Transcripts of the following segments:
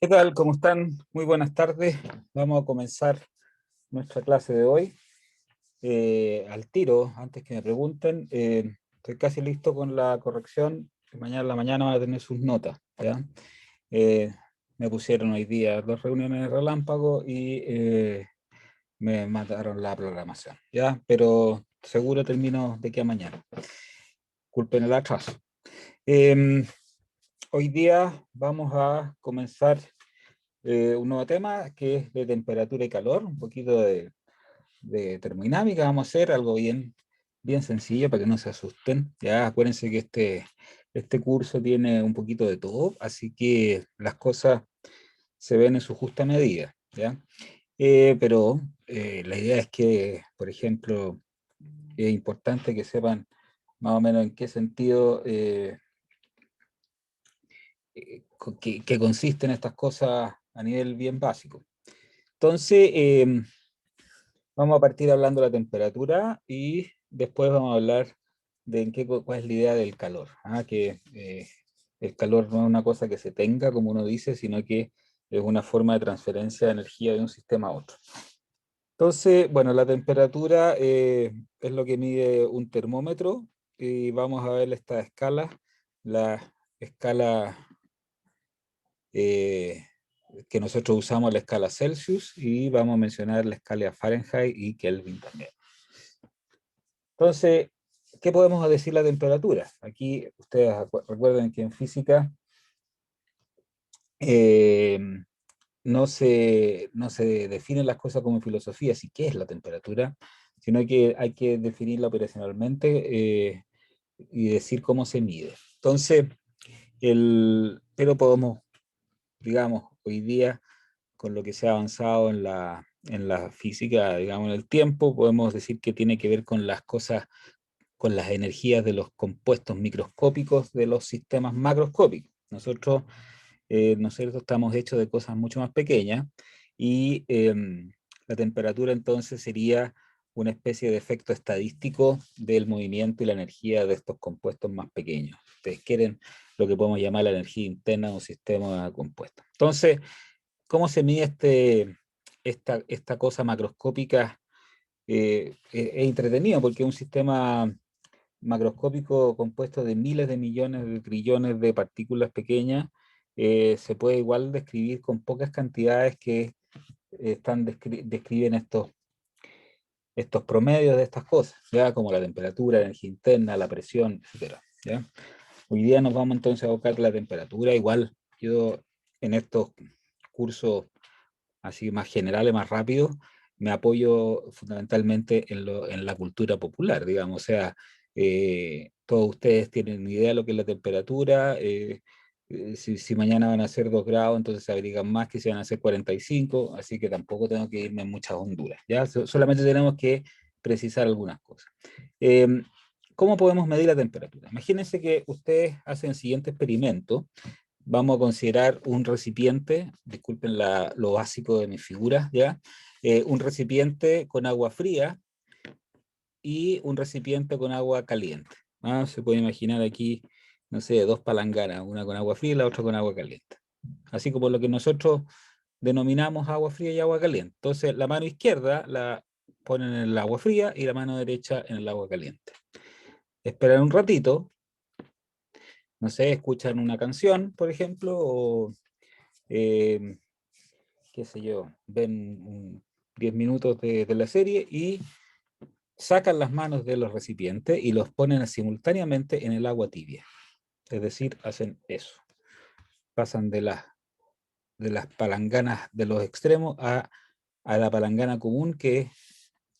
¿Qué tal? ¿Cómo están? Muy buenas tardes. Vamos a comenzar nuestra clase de hoy. Al tiro, antes que me pregunten, estoy casi listo con la corrección. Mañana en la mañana van a tener sus notas, ¿ya? Eh, Me pusieron hoy día dos reuniones de relámpago y me mataron la programación, ¿ya? Pero seguro termino de aquí a mañana. Culpen el atraso. Eh, Hoy día vamos a comenzar un nuevo tema que es de temperatura y calor, un poquito de termodinámica. Vamos a hacer algo bien sencillo para que no se asusten. Ya acuérdense que este curso tiene un poquito de todo, así que las cosas se ven en su justa medida, ¿ya? Pero la idea es que, por ejemplo, es importante que sepan más o menos en qué sentido, que consisten estas cosas a nivel bien básico. Entonces, vamos a partir hablando de la temperatura y después vamos a hablar de cuál es la idea del calor. Que el calor no es una cosa que se tenga, como uno dice, sino que es una forma de transferencia de energía de un sistema a otro. Entonces, bueno, la temperatura es lo que mide un termómetro y vamos a ver esta escala, la escala eh, que nosotros usamos, la escala Celsius, y vamos a mencionar la escala Fahrenheit y Kelvin también. Entonces, ¿qué podemos decir la temperatura? Aquí ustedes recuerden que en física eh, no se definen las cosas como en filosofía, así que es la temperatura, sino que hay que definirla operacionalmente y decir cómo se mide. Entonces, pero podemos, digamos, hoy día, con lo que se ha avanzado en la física, digamos, en el tiempo, podemos decir que tiene que ver con las cosas, con las energías de los compuestos microscópicos de los sistemas macroscópicos. Nosotros estamos hechos de cosas mucho más pequeñas y la temperatura entonces sería una especie de efecto estadístico del movimiento y la energía de estos compuestos más pequeños. Ustedes quieren lo que podemos llamar la energía interna de un sistema compuesto. Entonces, ¿cómo se mide esta cosa macroscópica? Es entretenido porque es un sistema macroscópico compuesto de miles de millones de trillones de partículas pequeñas. Se puede igual describir con pocas cantidades que describen estos promedios de estas cosas, ya como la temperatura, la energía interna, la presión, etcétera, ¿ya? Hoy día nos vamos entonces a buscar la temperatura. Igual yo en estos cursos así más generales, más rápidos, me apoyo fundamentalmente en la cultura popular, digamos. O sea, todos ustedes tienen idea de lo que es la temperatura. Si mañana van a ser 2 grados, entonces se abrigan más que si van a ser 45, así que tampoco tengo que irme en muchas honduras, ¿ya? Solamente tenemos que precisar algunas cosas. Eh, ¿Cómo podemos medir la temperatura? Imagínense que ustedes hacen el siguiente experimento. Vamos a considerar un recipiente, disculpen lo básico de mis figuras, ¿ya? Un recipiente con agua fría y un recipiente con agua caliente. Se puede imaginar aquí, no sé, dos palanganas, una con agua fría y la otra con agua caliente. Así como lo que nosotros denominamos agua fría y agua caliente. Entonces, la mano izquierda la ponen en el agua fría y la mano derecha en el agua caliente. Esperan un ratito, no sé, escuchan una canción, por ejemplo, o eh, qué sé yo, ven 10 minutos de la serie y sacan las manos de los recipientes y los ponen simultáneamente en el agua tibia. Es decir, hacen eso. Pasan de las palanganas de los extremos a la palangana común, que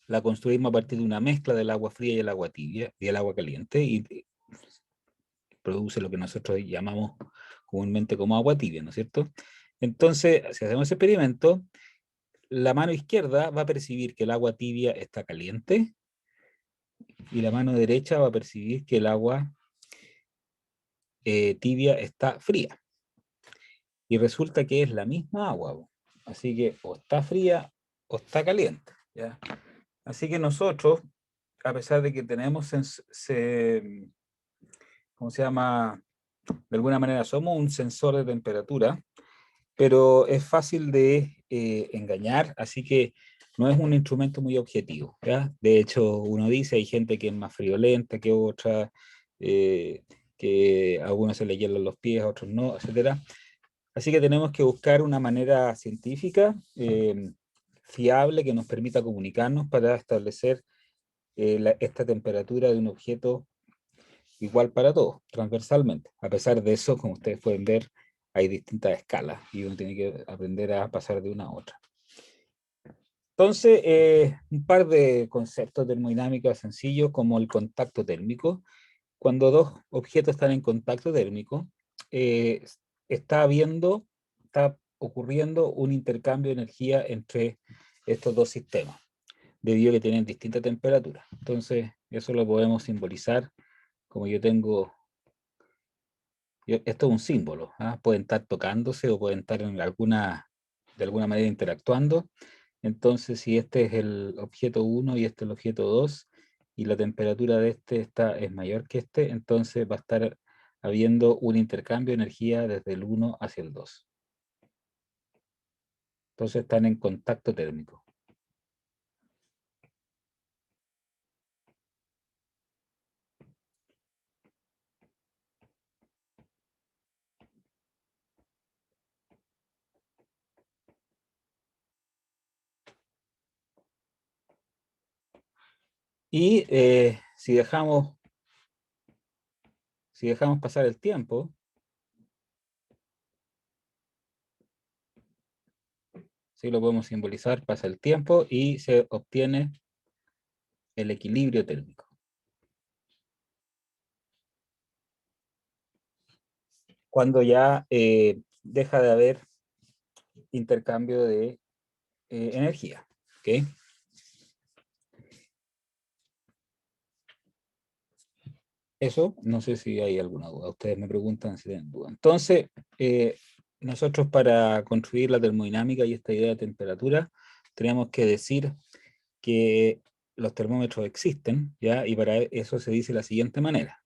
la construimos a partir de una mezcla del agua fría y el agua tibia y el agua caliente, y produce lo que nosotros llamamos comúnmente como agua tibia, ¿no es cierto? Entonces, si hacemos ese experimento, la mano izquierda va a percibir que el agua tibia está caliente y la mano derecha va a percibir que el agua tibia está fría. Y resulta que es la misma agua. Así que o está fría o está caliente, ¿ya? Así que nosotros, a pesar de que tenemos, ¿cómo se llama? De alguna manera somos un sensor de temperatura, pero es fácil de engañar, así que no es un instrumento muy objetivo, ¿ya? De hecho, uno dice, hay gente que es más friolenta que otra, eh, que a algunos se le hielan los pies, a otros no, etcétera. Así que tenemos que buscar una manera científica, fiable, que nos permita comunicarnos para establecer esta temperatura de un objeto igual para todos, transversalmente. A pesar de eso, como ustedes pueden ver, hay distintas escalas y uno tiene que aprender a pasar de una a otra. Entonces, un par de conceptos termodinámicos sencillos como el contacto térmico. Cuando dos objetos están en contacto térmico, eh, está ocurriendo un intercambio de energía entre estos dos sistemas, debido a que tienen distinta temperatura. Entonces, eso lo podemos simbolizar como yo tengo. Esto es un símbolo, ¿ah? Pueden estar tocándose o pueden estar de alguna manera interactuando. Entonces, si este es el objeto 1 y este es el objeto 2, y la temperatura de este es mayor que este, entonces va a estar habiendo un intercambio de energía desde el 1 hacia el 2. Entonces están en contacto térmico. Y si dejamos pasar el tiempo, si lo podemos simbolizar, pasa el tiempo y se obtiene el equilibrio térmico. Cuando ya deja de haber intercambio de energía. ¿Okay? Eso, no sé si hay alguna duda. Ustedes me preguntan si tienen duda. Entonces, nosotros para construir la termodinámica y esta idea de temperatura, tenemos que decir que los termómetros existen, ¿ya? Y para eso se dice de la siguiente manera.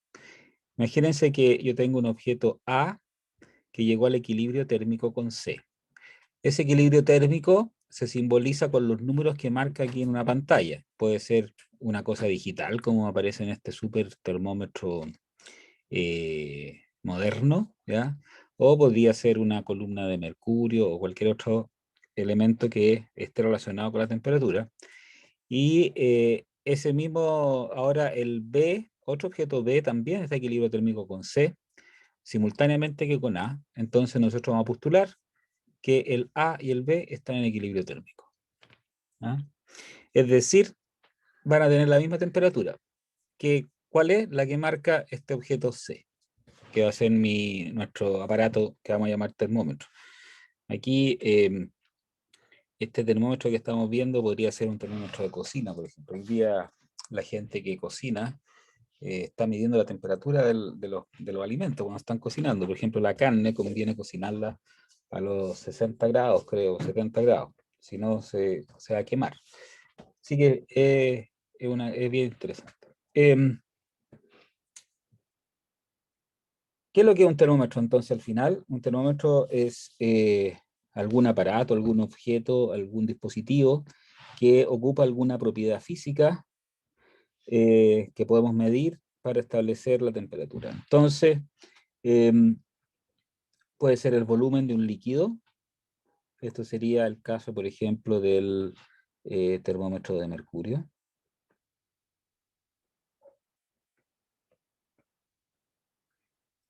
Imagínense que yo tengo un objeto A que llegó al equilibrio térmico con C. Ese equilibrio térmico se simboliza con los números que marca aquí en una pantalla. Puede ser una cosa digital, como aparece en este super termómetro moderno, ¿ya? O podría ser una columna de mercurio o cualquier otro elemento que esté relacionado con la temperatura. Y ese mismo, ahora el B, otro objeto B también está en equilibrio térmico con C, simultáneamente que con A. Entonces nosotros vamos a postular que el A y el B están en equilibrio térmico. ¿Ah? Es decir, van a tener la misma temperatura. ¿Cuál es la que marca este objeto C? Que va a ser nuestro aparato que vamos a llamar termómetro. Aquí, este termómetro que estamos viendo podría ser un termómetro de cocina, por ejemplo. Hoy día la gente que cocina está midiendo la temperatura de los alimentos cuando están cocinando. Por ejemplo, la carne conviene cocinarla a los 60 grados, creo, 70 grados. Si no, se va a quemar. Así que es bien interesante. ¿Qué es lo que es un termómetro entonces al final? Un termómetro es algún aparato, algún objeto, algún dispositivo que ocupa alguna propiedad física que podemos medir para establecer la temperatura. Entonces, puede ser el volumen de un líquido. Esto sería el caso, por ejemplo, del termómetro de mercurio.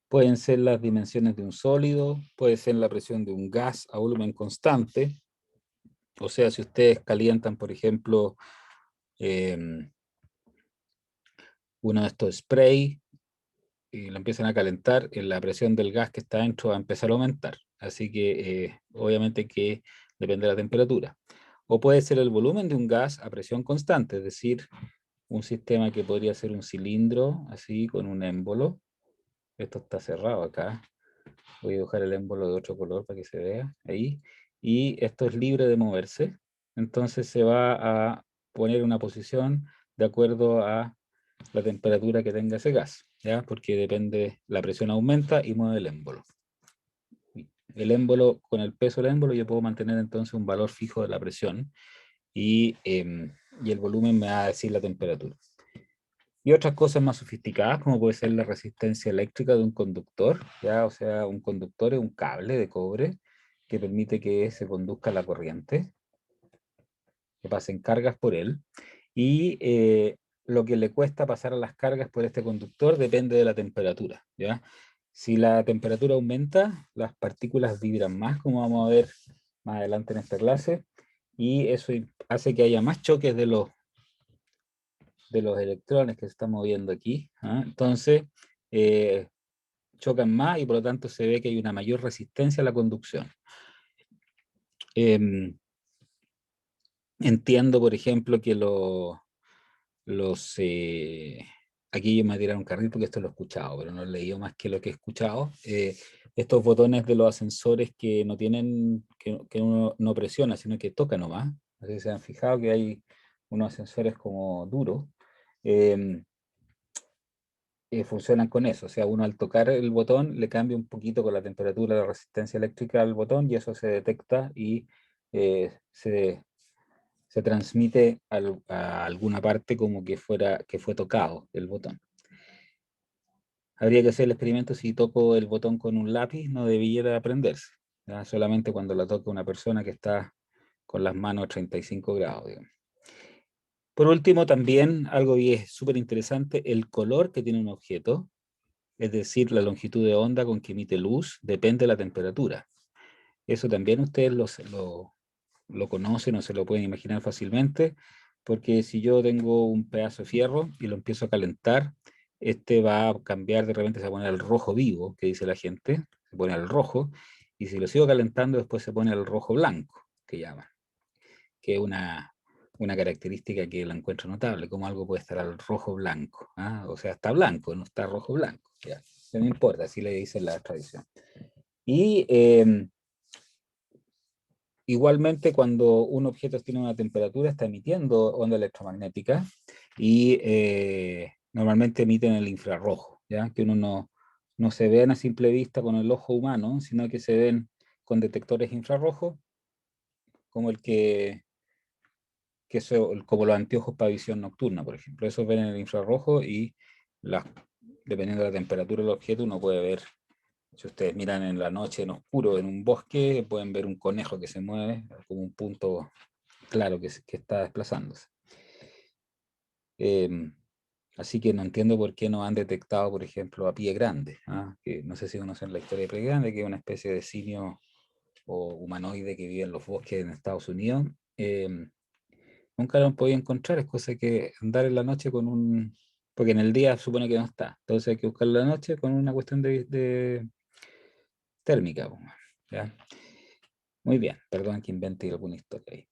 Pueden ser las dimensiones de un sólido, puede ser la presión de un gas a volumen constante. O sea, si ustedes calientan, por ejemplo, uno de estos spray y lo empiezan a calentar, la presión del gas que está dentro va a empezar a aumentar. Así que obviamente que depende de la temperatura. O puede ser el volumen de un gas a presión constante, es decir, un sistema que podría ser un cilindro, así, con un émbolo. Esto está cerrado acá. Voy a dibujar el émbolo de otro color para que se vea ahí. Y esto es libre de moverse. Entonces se va a poner una posición de acuerdo a la temperatura que tenga ese gas, ¿ya? Porque depende, la presión aumenta y mueve el émbolo. el émbolo, con el peso del émbolo yo puedo mantener entonces un valor fijo de la presión y el volumen me va a decir la temperatura. Y otras cosas más sofisticadas, como puede ser la resistencia eléctrica de un conductor, ¿ya? O sea, un conductor es un cable de cobre que permite que se conduzca la corriente, que pasen cargas por él, y lo que le cuesta pasar a las cargas por este conductor depende de la temperatura, ¿ya? Si la temperatura aumenta, las partículas vibran más, como vamos a ver más adelante en esta clase, y eso hace que haya más choques de los electrones que se están moviendo aquí. ¿Ah? Entonces, eh, chocan más y por lo tanto se ve que hay una mayor resistencia a la conducción. Entiendo, por ejemplo, que los aquí yo me tiraron un carril porque esto lo he escuchado, pero no he leído más que lo que he escuchado. Estos botones de los ascensores que no tienen, que uno no presiona, sino que toca nomás. No sé si se han fijado que hay unos ascensores como duros. Eh, Funcionan con eso. O sea, uno al tocar el botón le cambia un poquito con la temperatura, la resistencia eléctrica al botón y eso se detecta y se transmite a alguna parte como que fue tocado el botón. Habría que hacer el experimento si toco el botón con un lápiz, no debiera aprenderse. ¿Ya? Solamente cuando la toca una persona que está con las manos a 35 grados. Digamos. Por último, también algo que es súper interesante, el color que tiene un objeto. Es decir, la longitud de onda con que emite luz depende de la temperatura. Eso también ustedes lo conocen o se lo pueden imaginar fácilmente, porque si yo tengo un pedazo de fierro y lo empiezo a calentar, este va a cambiar, de repente se va a poner al rojo vivo, que dice la gente, se pone al rojo, y si lo sigo calentando, después se pone al rojo blanco, que llaman, que es una característica que la encuentro notable, como algo puede estar al rojo blanco. ¿Ah? O sea, está blanco, no está rojo blanco. Ya. No importa, así le dice la tradición. Y igualmente cuando un objeto tiene una temperatura está emitiendo onda electromagnética y normalmente emiten el infrarrojo, ¿ya? Que uno no se ven a simple vista con el ojo humano, sino que se ven con detectores infrarrojos como como los anteojos para visión nocturna, por ejemplo. Esos ven en el infrarrojo y las, dependiendo de la temperatura del objeto uno puede ver. Si ustedes miran en la noche en oscuro en un bosque, pueden ver un conejo que se mueve como un punto claro que está desplazándose. Eh, Así que no entiendo por qué no han detectado, por ejemplo, a pie grande. ¿Ah? Que no sé si conocen la historia de pie grande, que es una especie de simio o humanoide que vive en los bosques en Estados Unidos. Nunca lo han podido encontrar, es cosa que andar en la noche con un... Porque en el día supone que no está. Entonces hay que buscarlo en la noche con una cuestión de térmica. ¿Ya? Muy bien, perdón que invente alguna historia ahí.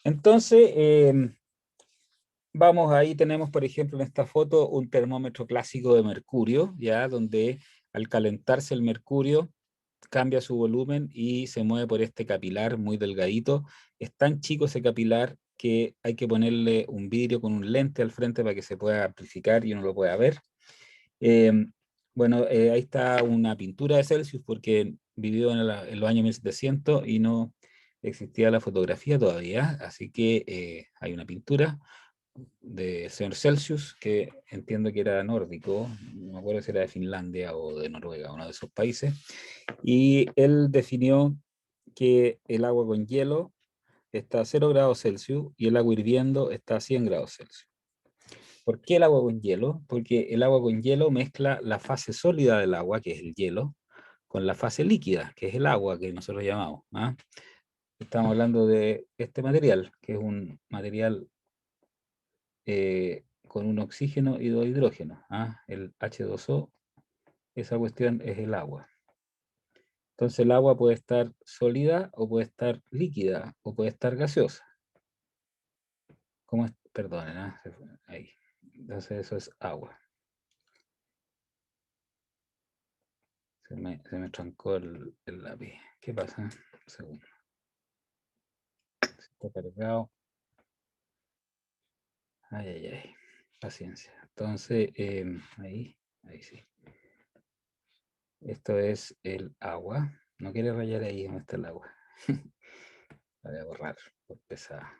Entonces, vamos, ahí tenemos, por ejemplo, en esta foto un termómetro clásico de mercurio, ya donde al calentarse el mercurio cambia su volumen y se mueve por este capilar muy delgadito. Es tan chico ese capilar que hay que ponerle un vidrio con un lente al frente para que se pueda amplificar y uno lo pueda ver. Eh, bueno, ahí está una pintura de Celsius porque vivió en los años 1700 y no existía la fotografía todavía, así que hay una pintura de señor Celsius, que entiendo que era nórdico, no me acuerdo si era de Finlandia o de Noruega, uno de esos países, y él definió que el agua con hielo está a 0 grados Celsius y el agua hirviendo está a 100 grados Celsius. ¿Por qué el agua con hielo? Porque el agua con hielo mezcla la fase sólida del agua, que es el hielo, con la fase líquida, que es el agua que nosotros llamamos. ¿Ah? Estamos hablando de este material, que es un material con un oxígeno y dos hidrógenos. ¿Ah? El H2O, esa cuestión es el agua. Entonces el agua puede estar sólida o puede estar líquida o puede estar gaseosa. ¿Cómo es? Perdonen, ¿ah? Ahí. Entonces eso es agua. Se me trancó el lápiz. ¿Qué pasa? Un segundo. Se está cargado. Ay, ay, ay. Paciencia. Entonces, ahí sí. Esto es el agua. no quiere rayar ahí donde está el agua. La voy a borrar por pesada.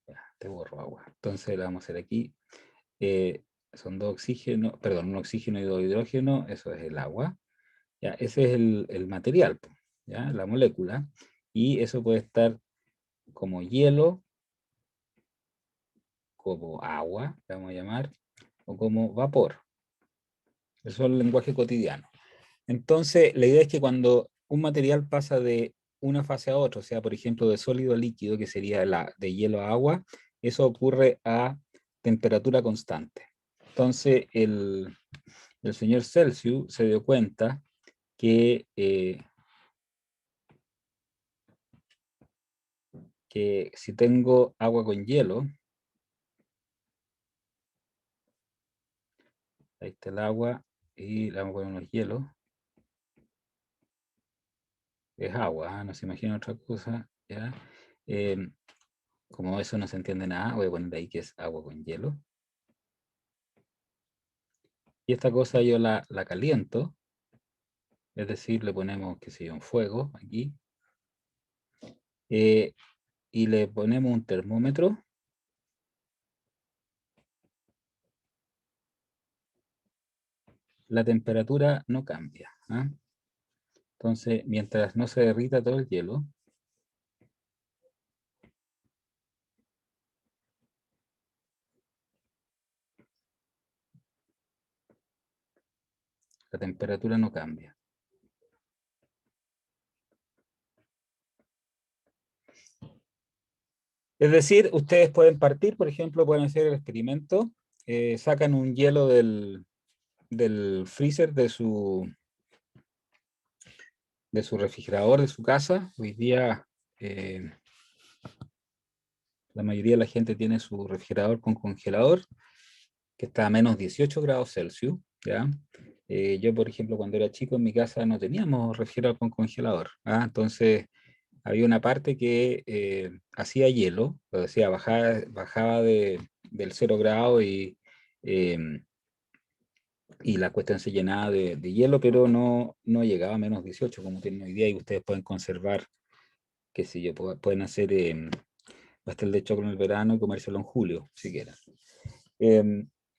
Ya, te borro agua. Entonces la vamos a hacer aquí. Son dos oxígenos, perdón, un oxígeno y dos hidrógenos, eso es el agua. Ya, ese es el material, ¿ya? La molécula. Y eso puede estar como hielo, como agua, le vamos a llamar, o como vapor. Eso es el lenguaje cotidiano. Entonces, la idea es que cuando un material pasa de una fase a otra, o sea, por ejemplo, de sólido a líquido, que sería de hielo a agua, eso ocurre a temperatura constante. Entonces, el señor Celsius se dio cuenta que si tengo agua con hielo, ahí está el agua y le vamos a poner unos hielos, es agua, no se imagina otra cosa, ¿ya? Como eso no se entiende nada, voy a poner ahí que es agua con hielo. Y esta cosa yo la caliento, es decir, le ponemos, qué sé yo, un fuego aquí, y le ponemos un termómetro. La temperatura no cambia, ¿ah? Entonces, mientras no se derrita todo el hielo, la temperatura no cambia. Es decir, ustedes pueden partir, por ejemplo, pueden hacer el experimento, sacan un hielo del freezer de su refrigerador de su casa. Hoy día la mayoría de la gente tiene su refrigerador con congelador, que está a menos 18 grados Celsius, ¿ya? Yo, por ejemplo, cuando era chico en mi casa no teníamos refrigerador con congelador, ¿ah? Entonces había una parte que hacía hielo, o sea, bajaba del 0 grado eh, y la cuestión se llenaba de hielo, pero no llegaba a menos 18 como tienen hoy día, y ustedes pueden conservar, qué sé yo, pueden hacer pastel de choclo en el verano y comérselo en julio, si quieren.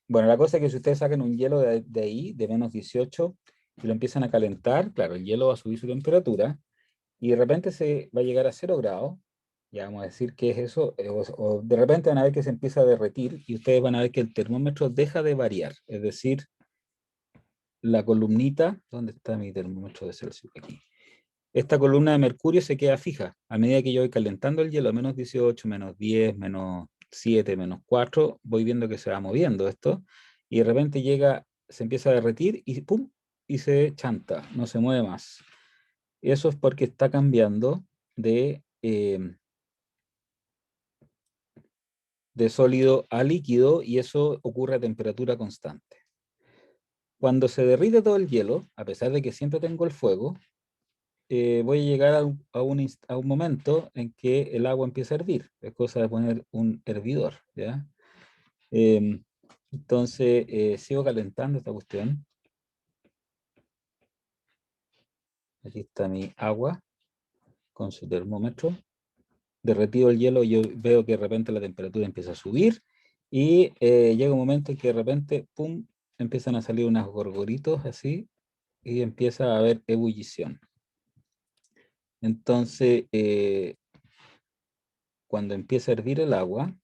Bueno, la cosa es que si ustedes sacan un hielo de ahí, de menos 18, y lo empiezan a calentar, claro, el hielo va a subir su temperatura, y de repente se va a llegar a 0 grados, ya vamos a decir qué es eso, o de repente van a ver que se empieza a derretir, y ustedes van a ver que el termómetro deja de variar, es decir, la columnita, ¿dónde está mi termómetro de Celsius? Aquí. Esta columna de mercurio se queda fija. A medida que yo voy calentando el hielo, menos 18, menos 10, menos 7, menos 4, voy viendo que se va moviendo esto, y de repente llega, se empieza a derretir y ¡pum! Y se chanta, no se mueve más. Eso es porque está cambiando de sólido a líquido, y eso ocurre a temperatura constante. Cuando se derrite todo el hielo, a pesar de que siempre tengo el fuego, voy a llegar a un momento en que el agua empieza a hervir. Es cosa de poner un hervidor, ¿ya? Em, entonces, sigo calentando esta cuestión. Aquí está mi agua con su termómetro. Derretido el hielo, yo veo que de repente la temperatura empieza a subir, y llega un momento en que de repente, pum, empiezan a salir unos gorgoritos así, y empieza a haber ebullición. Entonces, cuando empieza a hervir el agua,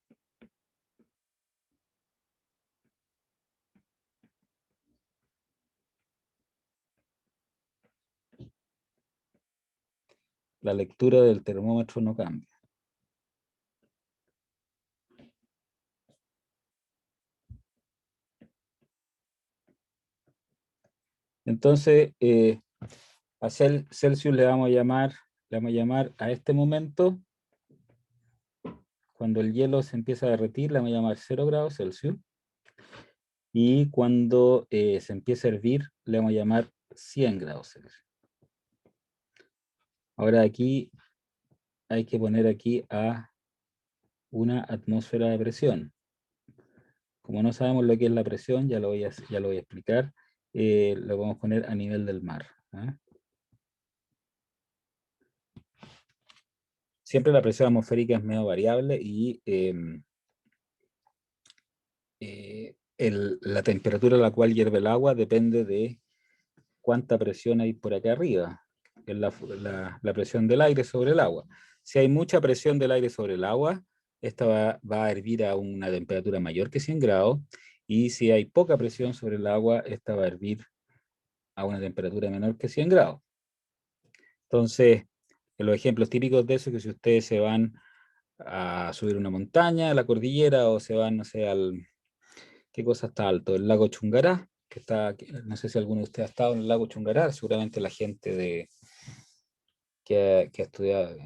la lectura del termómetro no cambia. Entonces, a Celsius le vamos a llamar a este momento, cuando el hielo se empieza a derretir, le vamos a llamar 0 grados Celsius. Y cuando se empieza a hervir, le vamos a llamar 100 grados Celsius. Ahora aquí hay que poner aquí a una atmósfera de presión. Como no sabemos lo que es la presión, ya lo voy a explicar, lo vamos a poner a nivel del mar, ¿eh? siempre la presión atmosférica es medio variable y la temperatura a la cual hierve el agua depende de cuánta presión hay por acá arriba, que es la presión del aire sobre el agua. Si hay mucha presión del aire sobre el agua, esta va a hervir a una temperatura mayor que 100 grados, y si hay poca presión sobre el agua, esta va a hervir a una temperatura menor que 100 grados. Entonces, los ejemplos típicos de eso es que si ustedes se van a subir una montaña, a la cordillera, o se van, no sé, ¿qué cosa está alto? El lago Chungará, que está, no sé si alguno de ustedes ha estado en el lago Chungará, seguramente la gente que ha estudiado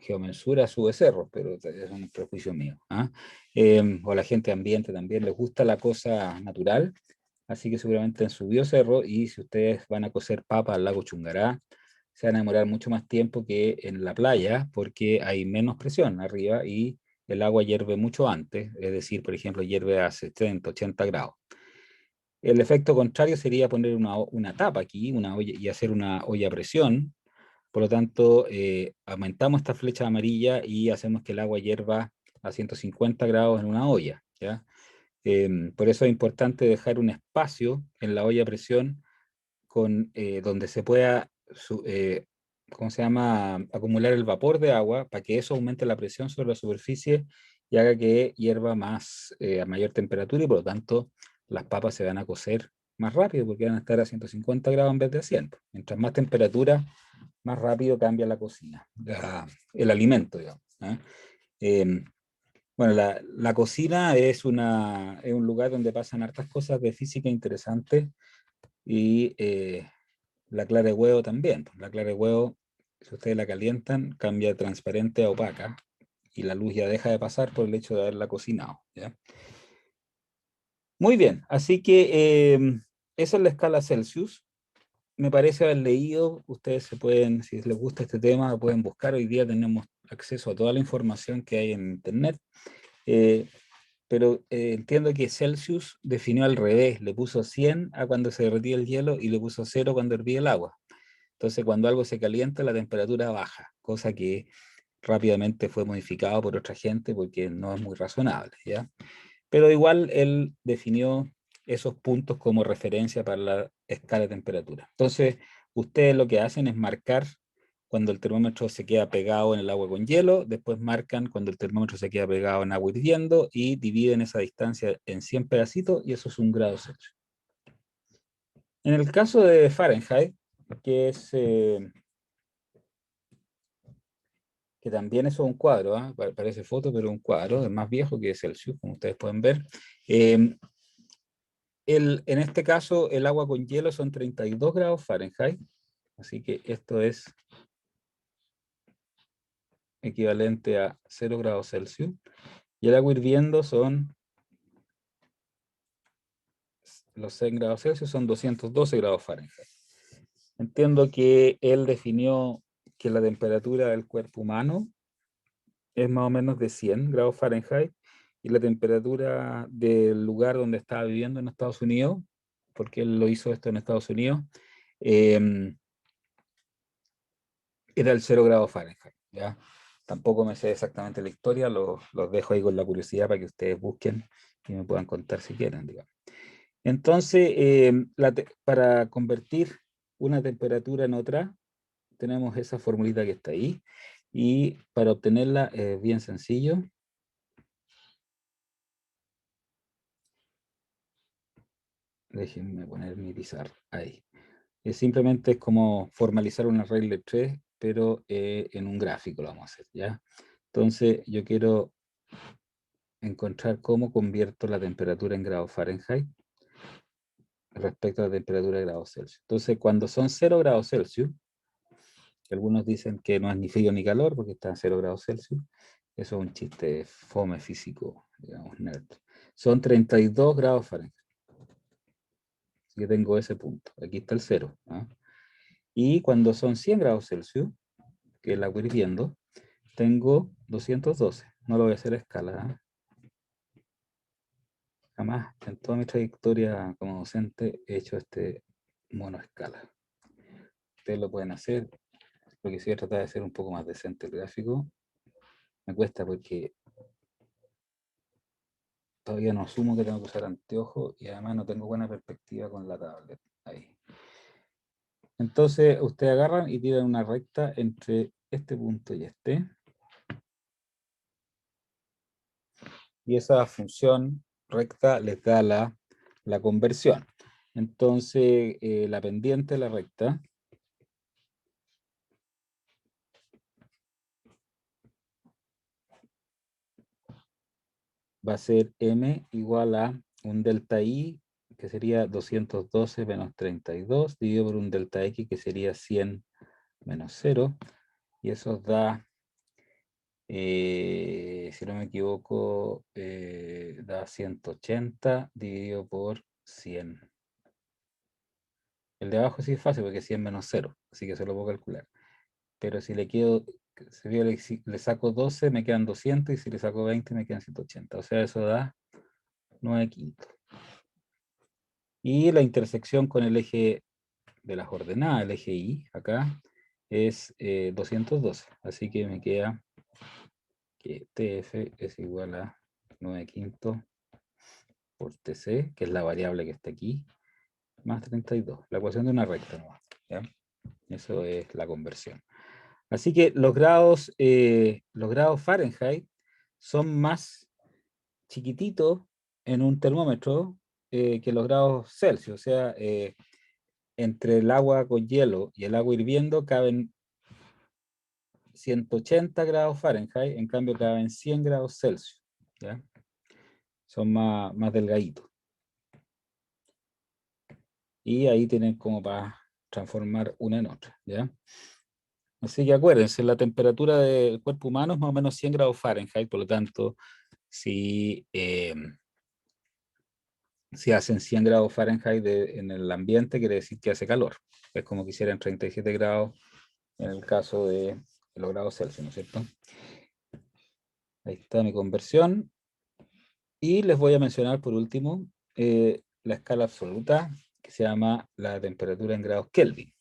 geomensura sube cerros, pero es un prejuicio mío. ¿Ah? O la gente de ambiente también les gusta la cosa natural, así que seguramente han subido cerro, y si ustedes van a cocer papa al lago Chungará, se van a demorar mucho más tiempo que en la playa, porque hay menos presión arriba y el agua hierve mucho antes, es decir, por ejemplo, hierve a 70, 80 grados. El efecto contrario sería poner una tapa aquí, una olla, y hacer una olla a presión. Por lo tanto, aumentamos esta flecha amarilla y hacemos que el agua hierva a 150 grados en una olla, ¿ya? Por eso es importante dejar un espacio en la olla a presión donde se pueda, ¿cómo se llama?, acumular el vapor de agua, para que eso aumente la presión sobre la superficie y haga que hierva más, a mayor temperatura, y por lo tanto las papas se van a cocer más rápido, porque van a estar a 150 grados en vez de 100. Mientras más temperatura, más rápido cambia la cocina, el alimento, digamos. ¿Eh? Eh, bueno, la cocina es un lugar donde pasan hartas cosas de física interesantes, y la clara de huevo también. La clara de huevo, si ustedes la calientan, cambia de transparente a opaca, y la luz ya deja de pasar por el hecho de haberla cocinado, ¿ya? Muy bien, así que esa es la escala Celsius. Me parece haber leído, ustedes se pueden, si les gusta este tema, lo pueden buscar. Hoy día tenemos acceso a toda la información que hay en Internet, eh, pero entiendo que Celsius definió al revés, le puso 100 a cuando se derretía el hielo y le puso 0 cuando hervía el agua. Entonces, cuando algo se calienta, la temperatura baja, cosa que rápidamente fue modificado por otra gente porque no es muy razonable, ¿ya? Pero igual él definió esos puntos como referencia para la escala de temperatura. Entonces, ustedes lo que hacen es marcar cuando el termómetro se queda pegado en el agua con hielo, después marcan cuando el termómetro se queda pegado en agua hirviendo, y dividen esa distancia en 100 pedacitos, y eso es 1 grado Celsius. En el caso de Fahrenheit, que es que también eso es un cuadro, ¿eh? Parece foto, pero un cuadro, es más viejo que Celsius, como ustedes pueden ver. Eh, en este caso, el agua con hielo son 32 grados Fahrenheit, así que esto es equivalente a 0 grados Celsius. Y el agua hirviendo los 100 grados Celsius son 212 grados Fahrenheit. Entiendo que él definió que la temperatura del cuerpo humano es más o menos de 100 grados Fahrenheit, y la temperatura del lugar donde estaba viviendo en Estados Unidos, porque él lo hizo esto en Estados Unidos, eh, era el 0 grados Fahrenheit, ¿ya? Tampoco me sé exactamente la historia, los dejo ahí con la curiosidad para que ustedes busquen y me puedan contar si quieren, digamos. Entonces, para convertir una temperatura en otra, tenemos esa formulita que está ahí, y para obtenerla es bien sencillo. Déjenme poner mi pizarra ahí. Simplemente es como formalizar una regla de tres, pero en un gráfico lo vamos a hacer, ¿ya? Entonces, yo quiero encontrar cómo convierto la temperatura en grados Fahrenheit respecto a la temperatura de grados Celsius. Entonces, cuando son 0 grados Celsius, algunos dicen que no es ni frío ni calor porque está en 0 grados Celsius, eso es un chiste fome físico, digamos, nerd. Son 32 grados Fahrenheit. Así que tengo ese punto. Aquí está el 0. ¿Ah? Y cuando son 100 grados Celsius, que es el agua hirviendo, tengo 212. No lo voy a hacer a escala. Jamás en toda mi trayectoria como docente he hecho este mono a escala. Ustedes lo pueden hacer. Lo que sí voy a tratar de hacer un poco más decente el gráfico. Me cuesta porque todavía no asumo que tengo que usar anteojos y además no tengo buena perspectiva con la tablet. Ahí. Entonces, ustedes agarran y tiran una recta entre este punto y este. Y esa función recta les da la conversión. Entonces, la pendiente de la recta va a ser m igual a un delta i, que sería 212 menos 32, dividido por un delta x, que sería 100 menos 0. Y eso da, si no me equivoco, da 180 dividido por 100. El de abajo sí es fácil porque es 100 menos 0, así que se lo puedo calcular. Pero si le quedo, si le saco 12 me quedan 200 y si le saco 20 me quedan 180. O sea, eso da 9 quintos. Y la intersección con el eje de las ordenadas, el eje Y, acá, es 212. Así que me queda que TF es igual a 9 quintos por TC, que es la variable que está aquí, más 32. La ecuación de una recta nomás, ¿ya? Eso es la conversión. Así que los grados Fahrenheit son más chiquititos en un termómetro que los grados Celsius. O sea, entre el agua con hielo y el agua hirviendo caben 180 grados Fahrenheit, en cambio caben 100 grados Celsius. ¿Ya? Son más delgaditos. Y ahí tienen como para transformar una en otra. ¿Ya? Así que acuérdense, la temperatura del cuerpo humano es más o menos 100 grados Fahrenheit, por lo tanto, si si hacen 100 grados Fahrenheit en el ambiente, quiere decir que hace calor. Es como que hicieran 37 grados en el caso de los grados Celsius, ¿no es cierto? Ahí está mi conversión. Y les voy a mencionar por último la escala absoluta, que se llama la temperatura en grados Kelvin.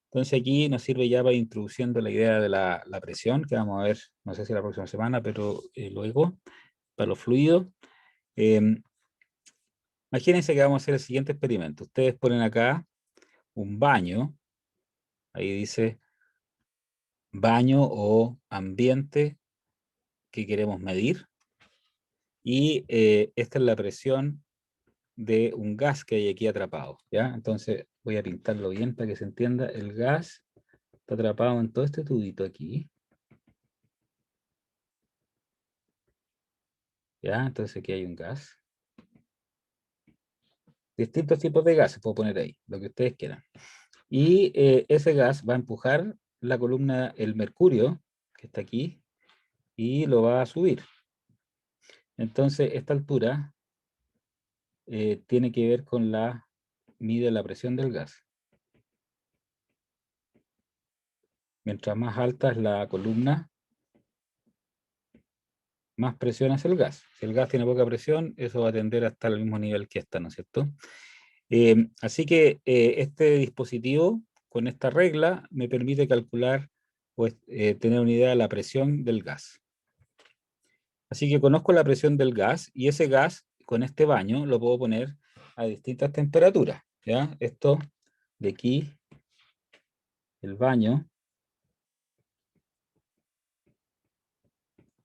Entonces aquí nos sirve ya para ir introduciendo la idea de la presión, que vamos a ver, no sé si la próxima semana, pero luego, para los fluidos. Imagínense que vamos a hacer el siguiente experimento. Ustedes ponen acá un baño, ahí dice baño o ambiente que queremos medir, y esta es la presión de un gas que hay aquí atrapado, ¿ya? Entonces voy a pintarlo bien para que se entienda. El gas está atrapado en todo este tubito aquí, ¿ya? Entonces aquí hay un gas. Distintos tipos de gases puedo poner ahí, lo que ustedes quieran. Y ese gas va a empujar la columna, el mercurio, que está aquí, y lo va a subir. Entonces, esta altura tiene que ver con mide la presión del gas. Mientras más alta es la columna, más presión hace el gas. Si el gas tiene poca presión, eso va a tender a estar al mismo nivel que esta, ¿no es cierto? Así que este dispositivo, con esta regla, me permite calcular, pues, tener una idea de la presión del gas. Así que conozco la presión del gas y ese gas, con este baño, lo puedo poner a distintas temperaturas, ¿ya? Esto de aquí, el baño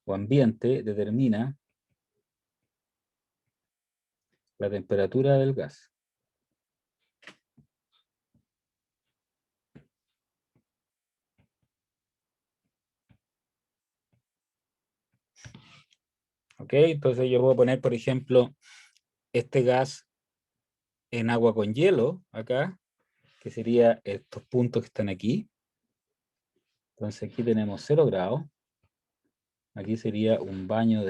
o ambiente, determina la temperatura del gas. ¿Ok? Entonces yo puedo poner, por ejemplo, este gas en agua con hielo, acá, que sería estos puntos que están aquí. Entonces aquí tenemos 0 grados. Aquí sería un baño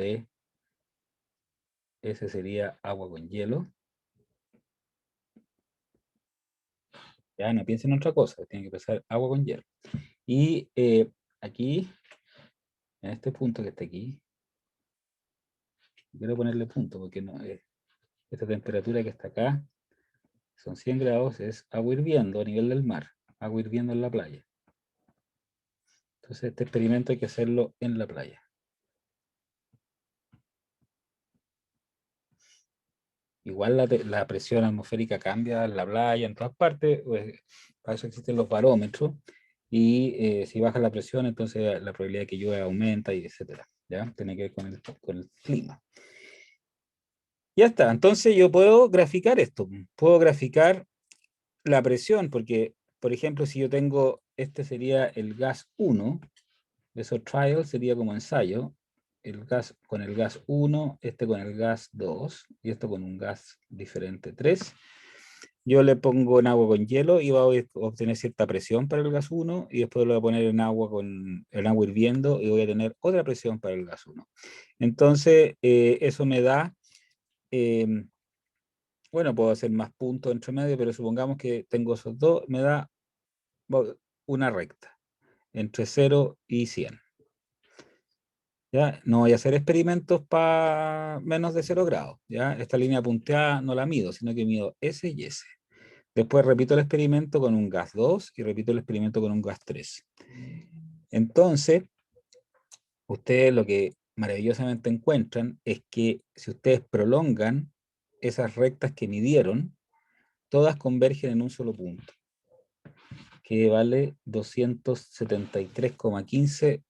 ese sería agua con hielo. Ya no piensen en otra cosa, tiene que pensar agua con hielo. Y aquí, en este punto que está aquí, quiero ponerle punto porque no, esta temperatura que está acá, son 100 grados, es agua hirviendo a nivel del mar, agua hirviendo en la playa. Entonces este experimento hay que hacerlo en la playa. Igual la presión atmosférica cambia en la playa, en todas partes, pues, para eso existen los barómetros, y si baja la presión, entonces la probabilidad de que llueva aumenta, y etcétera. ¿Ya? Tiene que ver con el clima. Ya está, entonces yo puedo graficar esto, puedo graficar la presión, porque, por ejemplo, si yo tengo, este sería el gas 1, eso trial sería como ensayo, el gas con el gas 1, este con el gas 2, y esto con un gas diferente 3. Yo le pongo en agua con hielo y va a obtener cierta presión para el gas 1, y después lo voy a poner en agua, en agua hirviendo, y voy a tener otra presión para el gas 1. Entonces, eso me da, bueno, puedo hacer más puntos entre medio, pero supongamos que tengo esos dos, me da una recta entre 0 y 100. ¿Ya? No voy a hacer experimentos para menos de 0 grados. ¿Ya? Esta línea punteada no la mido, sino que mido S y S. Después repito el experimento con un gas 2 y repito el experimento con un gas 3. Entonces, ustedes lo que maravillosamente encuentran es que si ustedes prolongan esas rectas que midieron, todas convergen en un solo punto, que vale 273,15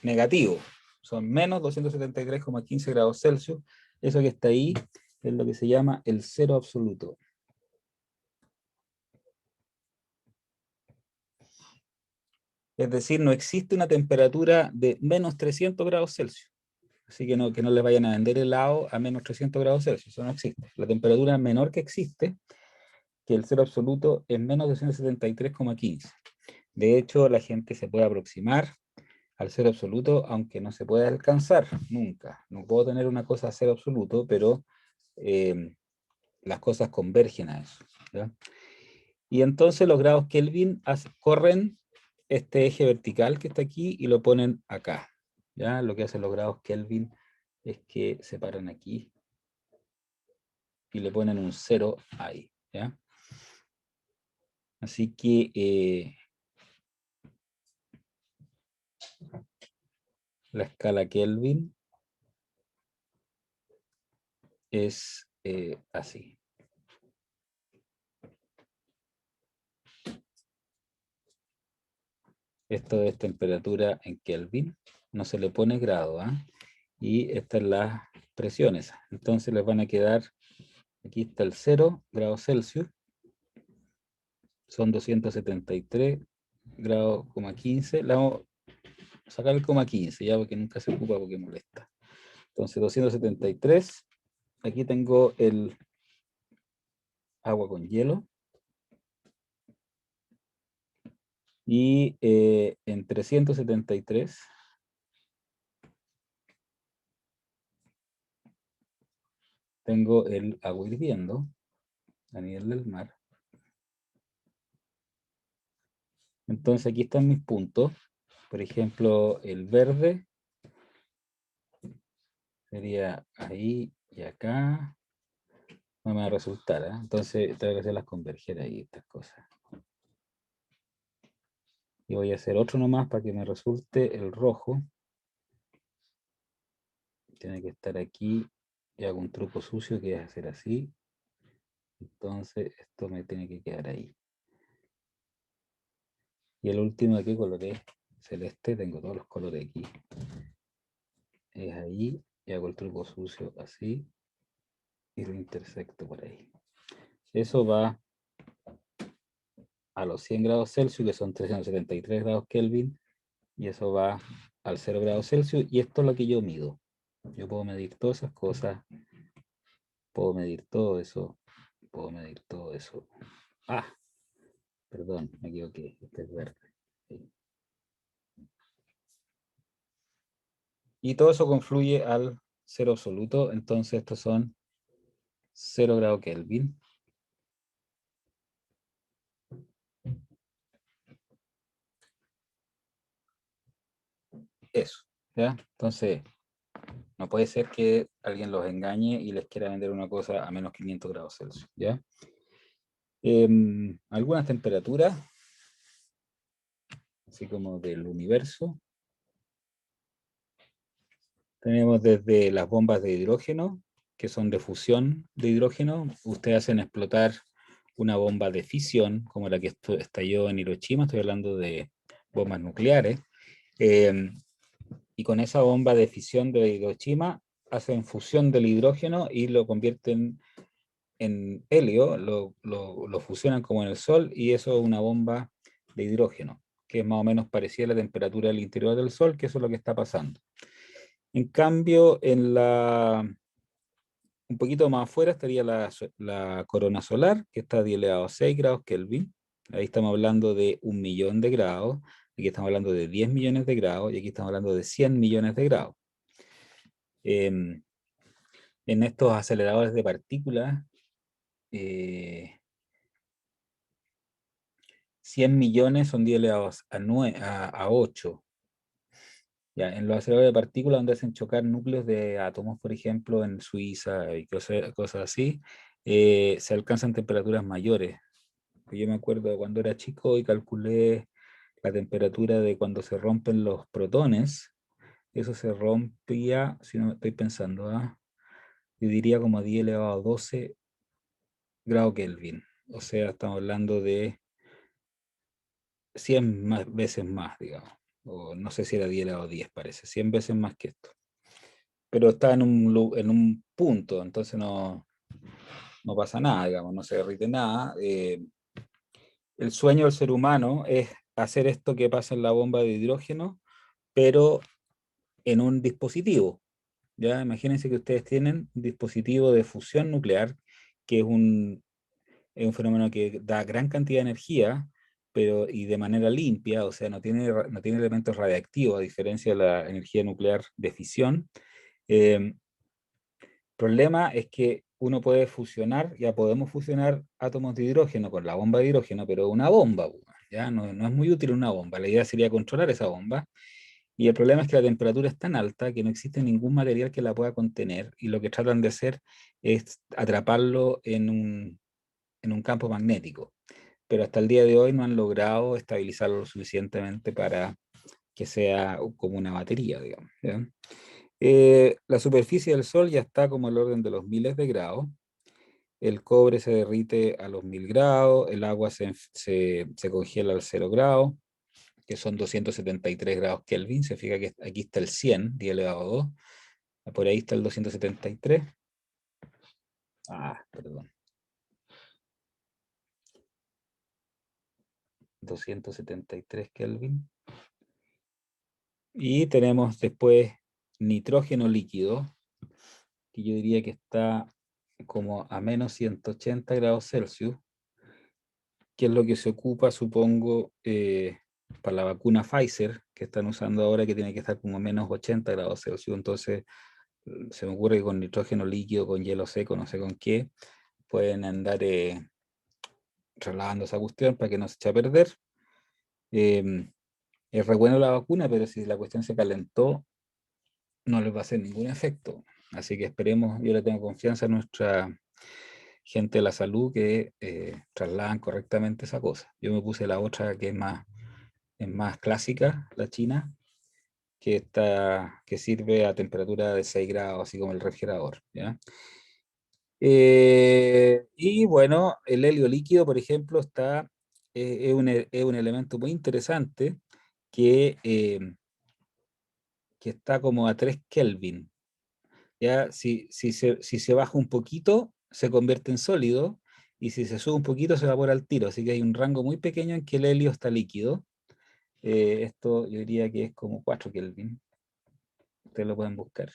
negativo. Son menos 273,15 grados Celsius. Eso que está ahí es lo que se llama el cero absoluto. Es decir, no existe una temperatura de menos 300 grados Celsius. Así que no les vayan a vender helado a menos 300 grados Celsius. Eso no existe. La temperatura menor que existe, que el cero absoluto, es menos 273,15. De hecho, la gente se puede aproximar al cero absoluto, aunque no se puede alcanzar nunca. No puedo tener una cosa a cero absoluto, pero las cosas convergen a eso. ¿Ya? Y entonces los grados Kelvin corren este eje vertical que está aquí y lo ponen acá. ¿Ya? Lo que hacen los grados Kelvin es que se paran aquí y le ponen un 0 ahí. ¿Ya? Así que la escala Kelvin es así. Esto es temperatura en Kelvin, no se le pone grado, ¿eh? Y estas las presiones. Entonces les van a quedar, aquí está el 0 grados Celsius, son 273 grados, 15. Le vamos a sacar el 15, ya, porque nunca se ocupa porque molesta. Entonces 273, aquí tengo el agua con hielo, y en 373 tengo el agua hirviendo a nivel del mar. Entonces aquí están mis puntos. Por ejemplo, el verde sería ahí y acá. No me va a resultar, ¿eh? Entonces tengo que hacerlas converger ahí, estas cosas. Y voy a hacer otro nomás para que me resulte el rojo. Tiene que estar aquí. Y hago un truco sucio que es hacer así. Entonces esto me tiene que quedar ahí. Y el último de qué color es celeste. Tengo todos los colores aquí. Es ahí. Y hago el truco sucio así. Y lo intersecto por ahí. Eso va a los 100 grados Celsius, que son 373 grados Kelvin. Y eso va al 0 grados Celsius. Y esto es lo que yo mido. Yo puedo medir todas esas cosas. Puedo medir todo eso. Puedo medir todo eso. Ah, perdón, me equivoqué. Este es verde. Sí. Y todo eso confluye al cero absoluto. Entonces estos son 0 grados Kelvin. Eso. ¿Ya? Entonces, no puede ser que alguien los engañe y les quiera vender una cosa a menos 500 grados Celsius. ¿Ya? Algunas temperaturas así como del universo. Tenemos desde las bombas de hidrógeno, que son de fusión de hidrógeno. Ustedes hacen explotar una bomba de fisión, como la que estalló en Hiroshima, estoy hablando de bombas nucleares. Eh, y con esa bomba de fisión de Hiroshima hacen fusión del hidrógeno y lo convierten en helio, lo fusionan como en el Sol, y eso es una bomba de hidrógeno, que es más o menos parecida a la temperatura del interior del Sol, que eso es lo que está pasando. En cambio, un poquito más afuera estaría la corona solar, que está a 10 elevado a 6 grados Kelvin. Ahí estamos hablando de 1.000.000 de grados, aquí estamos hablando de 10 millones de grados, y aquí estamos hablando de 100 millones de grados. En estos aceleradores de partículas, 100 millones son 10 elevados a 8. Ya, en los aceleradores de partículas donde hacen chocar núcleos de átomos, por ejemplo, en Suiza y cosas así, se alcanzan temperaturas mayores. Yo me acuerdo de cuando era chico y calculé la temperatura de cuando se rompen los protones. Eso se rompía, si no estoy pensando, yo diría como a 10 elevado a 12 grados Kelvin. O sea, estamos hablando de 100 veces más, digamos. O no sé si era 10 elevado a 10, parece. 100 veces más que esto. Pero está en un punto, entonces no pasa nada, digamos, no se derrite nada. El sueño del ser humano es hacer esto que pasa en la bomba de hidrógeno, pero en un dispositivo. ¿Ya? Imagínense que ustedes tienen un dispositivo de fusión nuclear, que es un fenómeno que da gran cantidad de energía, pero y de manera limpia, o sea, no tiene elementos radiactivos, a diferencia de la energía nuclear de fisión. El problema es que uno puede fusionar, ya podemos fusionar átomos de hidrógeno con la bomba de hidrógeno, pero una bomba, ¿ya? No es muy útil una bomba. La idea sería controlar esa bomba. Y el problema es que la temperatura es tan alta que no existe ningún material que la pueda contener, y lo que tratan de hacer es atraparlo en un campo magnético. Pero hasta el día de hoy no han logrado estabilizarlo lo suficientemente para que sea como una batería, digamos. ¿Ya? La superficie del Sol ya está como al orden de los miles de grados. El cobre se derrite a los 1000 grados, el agua se congela al 0 grados, que son 273 grados Kelvin. Se fija que aquí está el 100, 10 elevado a 2. Por ahí está el 273. Perdón. 273 Kelvin. Y tenemos después nitrógeno líquido, que yo diría que está como a menos 180 grados Celsius, que es lo que se ocupa, supongo, para la vacuna Pfizer, que están usando ahora, que tiene que estar como a menos 80 grados Celsius. Entonces, se me ocurre que con nitrógeno líquido, con hielo seco, no sé con qué, pueden andar trasladando esa cuestión para que no se eche a perder. Es re bueno la vacuna, pero si la cuestión se calentó, no les va a hacer ningún efecto. Así que esperemos, yo le tengo confianza a nuestra gente de la salud que trasladan correctamente esa cosa. Yo me puse la otra que es más clásica, la china, que sirve a temperatura de 6 grados, así como el refrigerador. ¿Ya? Y bueno, el helio líquido, por ejemplo, es un elemento muy interesante que, que está como a 3 Kelvin. ¿Ya? Si se baja un poquito, se convierte en sólido, y si se sube un poquito, se evapora al tiro. Así que hay un rango muy pequeño en que el helio está líquido. Esto yo diría que es como 4 Kelvin. Ustedes lo pueden buscar.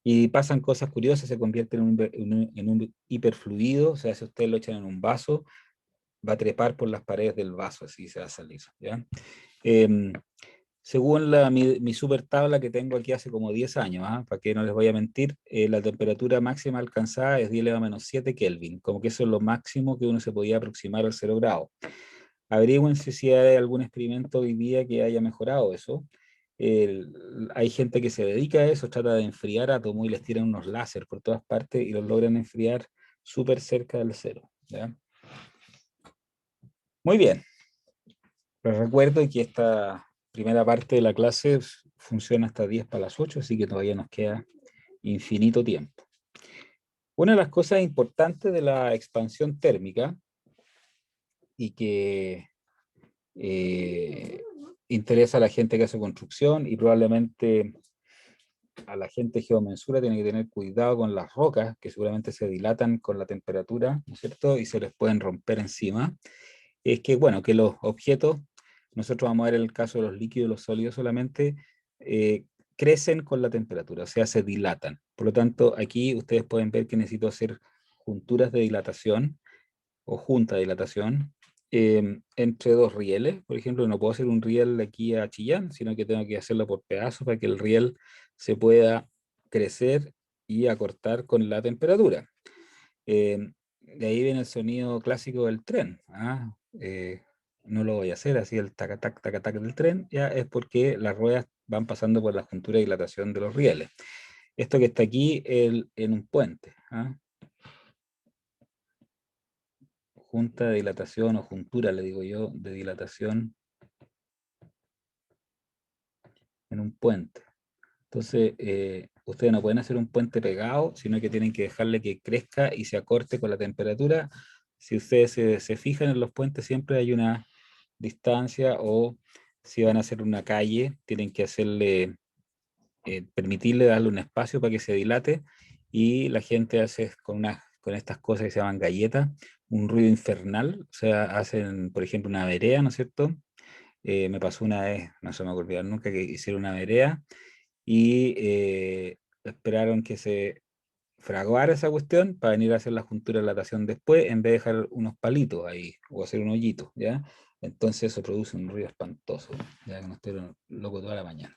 Y pasan cosas curiosas, se convierte en un hiperfluido, o sea, si ustedes lo echan en un vaso, va a trepar por las paredes del vaso, así se va a salir. ¿Ya? Em, Según mi super tabla que tengo aquí hace como 10 años, para que no les voy a mentir, la temperatura máxima alcanzada es 10 elevado a menos 7 Kelvin, como que eso es lo máximo que uno se podía aproximar al 0 grado. Averigüense si hay algún experimento hoy día que haya mejorado eso. Hay gente que se dedica a eso, trata de enfriar átomos y les tiran unos láser por todas partes y los logran enfriar súper cerca del cero. ¿Ya? Muy bien. Les recuerdo que esta primera parte de la clase funciona hasta 10 para las 8, así que todavía nos queda infinito tiempo. Una de las cosas importantes de la expansión térmica y que interesa a la gente que hace construcción y probablemente a la gente geomensura tiene que tener cuidado con las rocas que seguramente se dilatan con la temperatura, ¿no es cierto? Y se les pueden romper encima. Es que, bueno, que los objetos, nosotros vamos a ver el caso de los líquidos y los sólidos solamente, eh, crecen con la temperatura, o sea, se dilatan. Por lo tanto, aquí ustedes pueden ver que necesito hacer junturas de dilatación o junta de dilatación entre dos rieles. Por ejemplo, no puedo hacer un riel de aquí a Chillán, sino que tengo que hacerlo por pedazos para que el riel se pueda crecer y acortar con la temperatura. De ahí viene el sonido clásico del tren. ¿Ah? No lo voy a hacer así el tacatac, tacatac del tren, ya es porque las ruedas van pasando por la juntura de dilatación de los rieles. Esto que está aquí en un puente. ¿Ah? Junta de dilatación o juntura, le digo yo, de dilatación en un puente. Entonces, ustedes no pueden hacer un puente pegado, sino que tienen que dejarle que crezca y se acorte con la temperatura. Si ustedes se fijan en los puentes, siempre hay una distancia, o si van a hacer una calle, tienen que hacerle, permitirle darle un espacio para que se dilate, y la gente hace con estas cosas que se llaman galletas, un ruido infernal, o sea, hacen, por ejemplo, una vereda, ¿no es cierto? Me pasó una vez, no se me va a olvidar nunca, que hicieron una vereda y esperaron que se fraguara esa cuestión para venir a hacer la juntura de dilatación después, en vez de dejar unos palitos ahí o hacer un hoyito, ¿ya? Entonces eso produce un ruido espantoso, ya que no estoy loco toda la mañana.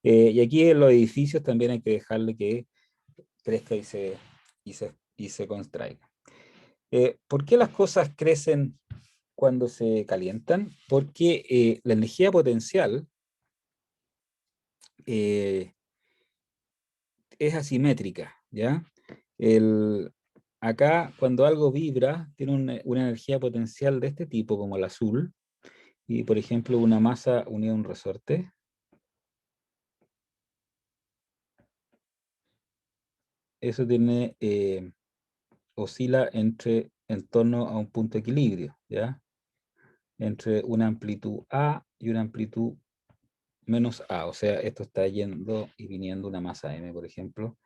Y aquí en los edificios también hay que dejarle que crezca y se contraiga. ¿Por qué las cosas crecen cuando se calientan? Porque la energía potencial eh, es asimétrica, ¿ya? El, acá, cuando algo vibra, tiene una energía potencial de este tipo, como el azul, y por ejemplo, una masa unida a un resorte, eso tiene, oscila en torno a un punto de equilibrio, ¿ya? Entre una amplitud A y una amplitud menos A, o sea, esto está yendo y viniendo una masa M, por ejemplo,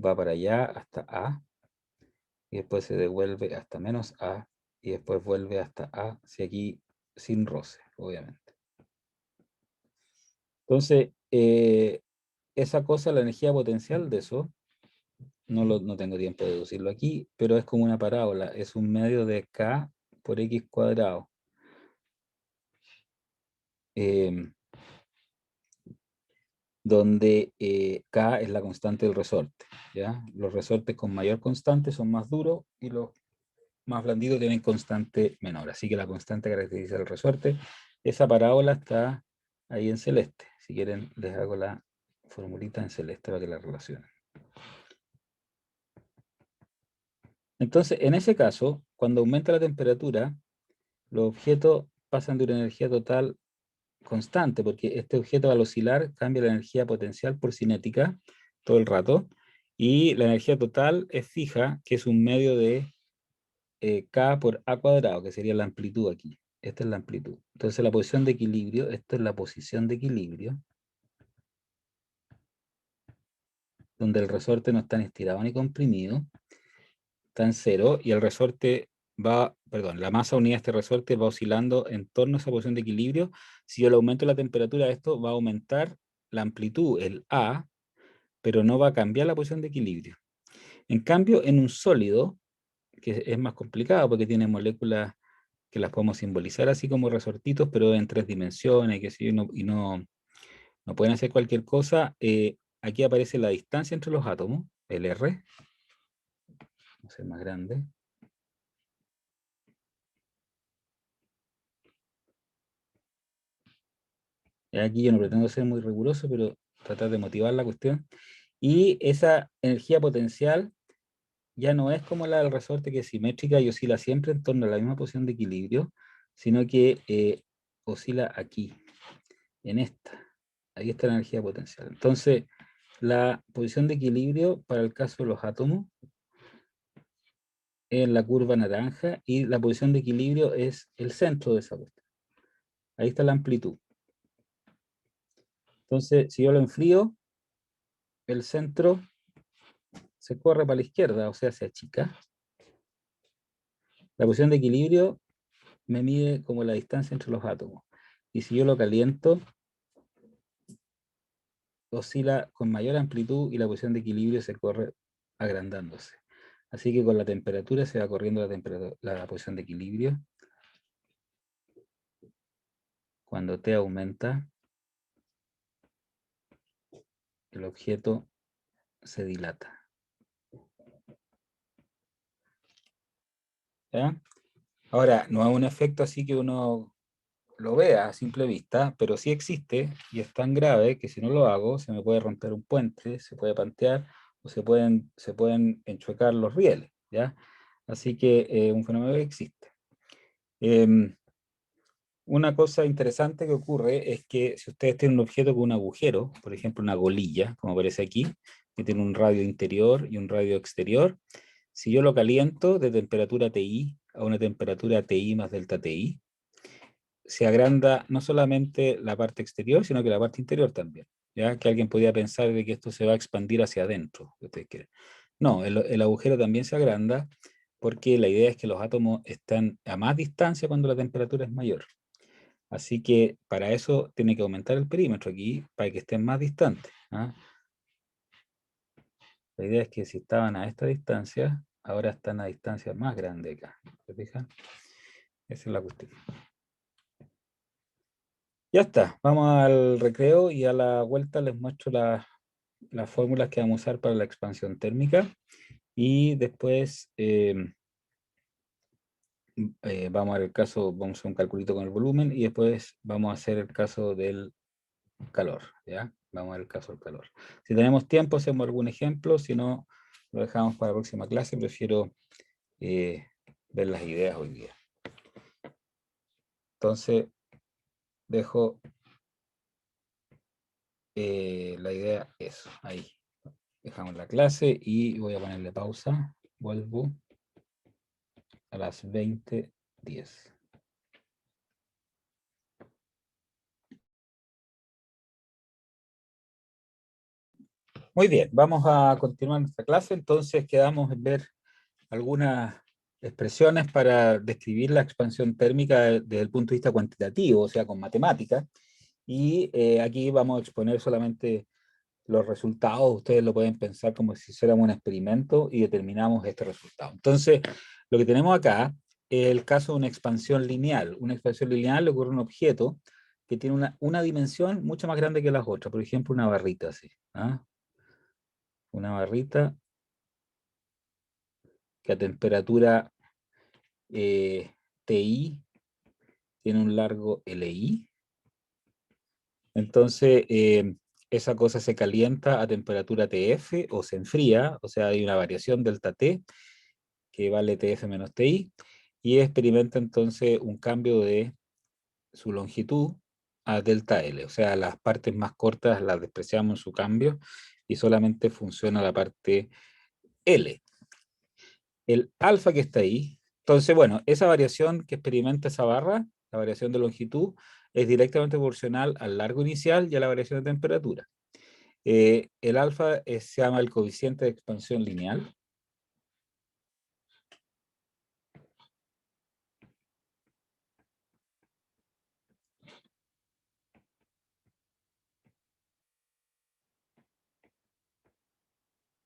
va para allá hasta A, y después se devuelve hasta menos A, y después vuelve hasta A, si aquí sin roce, obviamente. Entonces, esa cosa, la energía potencial de eso, no tengo tiempo de deducirlo aquí, pero es como una parábola, es un medio de K por X cuadrado. Eh, donde K es la constante del resorte, ¿ya? Los resortes con mayor constante son más duros y los más blanditos tienen constante menor. Así que la constante caracteriza el resorte. Esa parábola está ahí en celeste. Si quieren, les hago la formulita en celeste para que la relacionen. Entonces, en ese caso, cuando aumenta la temperatura, los objetos pasan de una energía total constante, porque este objeto al oscilar cambia la energía potencial por cinética todo el rato, y la energía total es fija, que es un medio de K por A cuadrado, que sería la amplitud aquí. Esta es la amplitud. Entonces la posición de equilibrio, esto es la posición de equilibrio, donde el resorte no está ni estirado ni comprimido, está en cero, y el resorte perdón, la masa unida a este resorte va oscilando en torno a esa posición de equilibrio. Si yo le aumento la temperatura a esto, va a aumentar la amplitud, el A, pero no va a cambiar la posición de equilibrio. En cambio, en un sólido, que es más complicado porque tiene moléculas que las podemos simbolizar así como resortitos, pero en 3 dimensiones, que sí, no pueden hacer cualquier cosa. Aquí aparece la distancia entre los átomos, el R, vamos a ser más grande. Aquí yo no pretendo ser muy riguroso, pero tratar de motivar la cuestión. Y esa energía potencial ya no es como la del resorte, que es simétrica y oscila siempre en torno a la misma posición de equilibrio, sino que oscila aquí, en esta. Ahí está la energía potencial. Entonces, la posición de equilibrio para el caso de los átomos es en la curva naranja y la posición de equilibrio es el centro de esa cuestión. Ahí está la amplitud. Entonces, si yo lo enfrío, el centro se corre para la izquierda, o sea, se achica. La posición de equilibrio me mide como la distancia entre los átomos. Y si yo lo caliento, oscila con mayor amplitud y la posición de equilibrio se corre agrandándose. Así que con la temperatura se va corriendo la posición de equilibrio. Cuando T aumenta, el objeto se dilata. ¿Ya? Ahora, no es un efecto así que uno lo vea a simple vista, pero sí existe y es tan grave que si no lo hago se me puede romper un puente, se puede pantear o se pueden enchuecar los rieles, ¿ya? Así que un fenómeno que existe. Una cosa interesante que ocurre es que si ustedes tienen un objeto con un agujero, por ejemplo una golilla, como aparece aquí, que tiene un radio interior y un radio exterior, si yo lo caliento de temperatura TI a una temperatura TI más delta TI, se agranda no solamente la parte exterior, sino que la parte interior también. ¿Ya? Que alguien podría pensar de que esto se va a expandir hacia adentro, si ustedes quieren. No, el agujero también se agranda porque la idea es que los átomos están a más distancia cuando la temperatura es mayor. Así que para eso tiene que aumentar el perímetro aquí para que estén más distantes. ¿Ah? La idea es que si estaban a esta distancia, ahora están a distancia más grande acá. ¿Se fijan? Esa es la cuestión. Ya está, vamos al recreo y a la vuelta les muestro las fórmulas que vamos a usar para la expansión térmica y después vamos a ver el caso, vamos a hacer un calculito con el volumen y después vamos a hacer el caso del calor, ¿ya? Vamos a ver el caso del calor. Si tenemos tiempo hacemos algún ejemplo, si no lo dejamos para la próxima clase, prefiero ver las ideas hoy día. Entonces, dejo la idea eso, ahí. Dejamos la clase y voy a ponerle pausa. Vuelvo a las 20:10. Muy bien, vamos a continuar nuestra clase. Entonces quedamos en ver algunas expresiones para describir la expansión térmica desde el punto de vista cuantitativo, o sea, con matemáticas. Y aquí vamos a exponer solamente los resultados. Ustedes lo pueden pensar como si hiciéramos un experimento y determinamos este resultado. Entonces, lo que tenemos acá es el caso de una expansión lineal. Una expansión lineal le ocurre a un objeto que tiene una dimensión mucho más grande que las otras. Por ejemplo, una barrita así. ¿Ah? Una barrita que a temperatura TI tiene un largo LI. Entonces, esa cosa se calienta a temperatura TF o se enfría, o sea, hay una variación delta T que vale TF menos TI, y experimenta entonces un cambio de su longitud a delta L, o sea, las partes más cortas las despreciamos en su cambio y solamente funciona la parte L. El alfa que está ahí, entonces, bueno, esa variación que experimenta esa barra, la variación de longitud, es directamente proporcional al largo inicial y a la variación de temperatura. El alfa se llama el coeficiente de expansión lineal.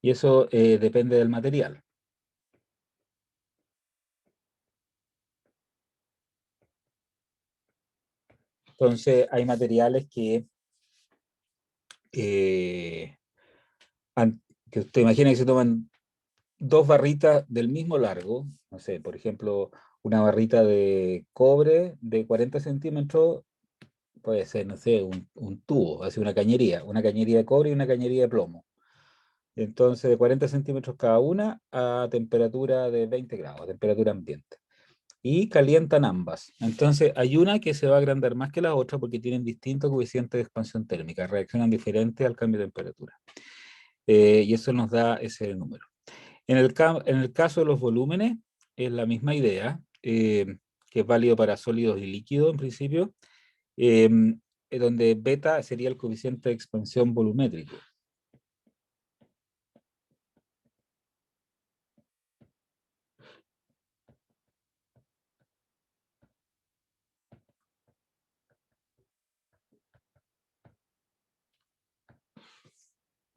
Y eso depende del material. Entonces, hay materiales eh, que usted imagina que se toman dos barritas del mismo largo, no sé, por ejemplo, una barrita de cobre de 40 centímetros, puede ser, no sé, un tubo, así una cañería de cobre y una cañería de plomo. Entonces, de 40 centímetros cada una a temperatura de 20 grados, temperatura ambiente. y calientan ambas. Entonces hay una que se va a agrandar más que la otra porque tienen distintos coeficientes de expansión térmica, reaccionan diferente al cambio de temperatura. Y eso nos da ese número. En el caso de los volúmenes, es la misma idea, que es válido para sólidos y líquidos en principio, eh, donde beta sería el coeficiente de expansión volumétrico.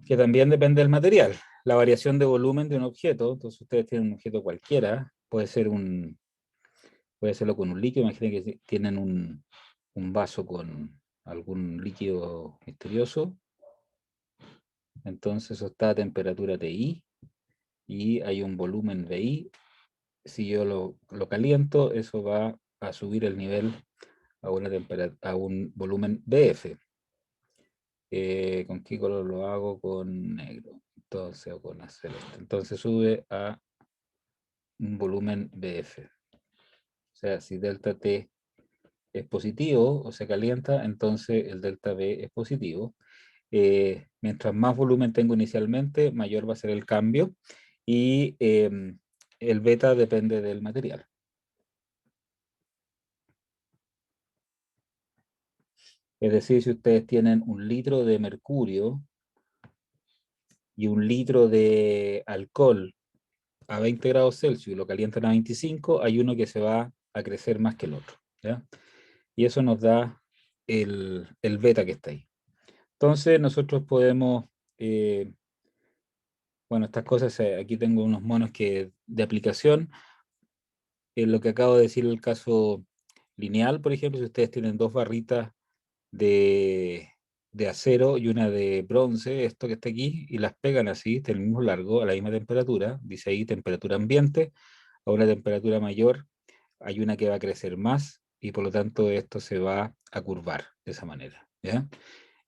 Que también depende del material. La variación de volumen de un objeto, entonces ustedes tienen un objeto cualquiera, puede serlo con un líquido, imaginen que tienen un vaso con algún líquido misterioso, entonces eso está a temperatura TI y hay un volumen VI. Si yo lo caliento, eso va a subir el nivel a un volumen BF. ¿Con qué color lo hago? Con negro, entonces, o con celeste. Entonces sube a un volumen BF. O sea, si delta T es positivo o se calienta, entonces el delta B es positivo. Mientras más volumen tengo inicialmente, mayor va a ser el cambio y el beta depende del material. Es decir, si ustedes tienen un litro de mercurio y un litro de alcohol a 20 grados Celsius y lo calientan a 25, hay uno que se va a crecer más que el otro, ¿ya? Y eso nos da el beta que está ahí. Entonces nosotros podemos, eh, bueno, estas cosas, aquí tengo unos monos de aplicación. Lo que acabo de decir, el caso lineal, por ejemplo, si ustedes tienen dos barritas de, de acero y una de bronce, esto que está aquí, y las pegan así, del mismo largo, a la misma temperatura, dice ahí temperatura ambiente, a una temperatura mayor hay una que va a crecer más y por lo tanto esto se va a curvar de esa manera, ¿ya?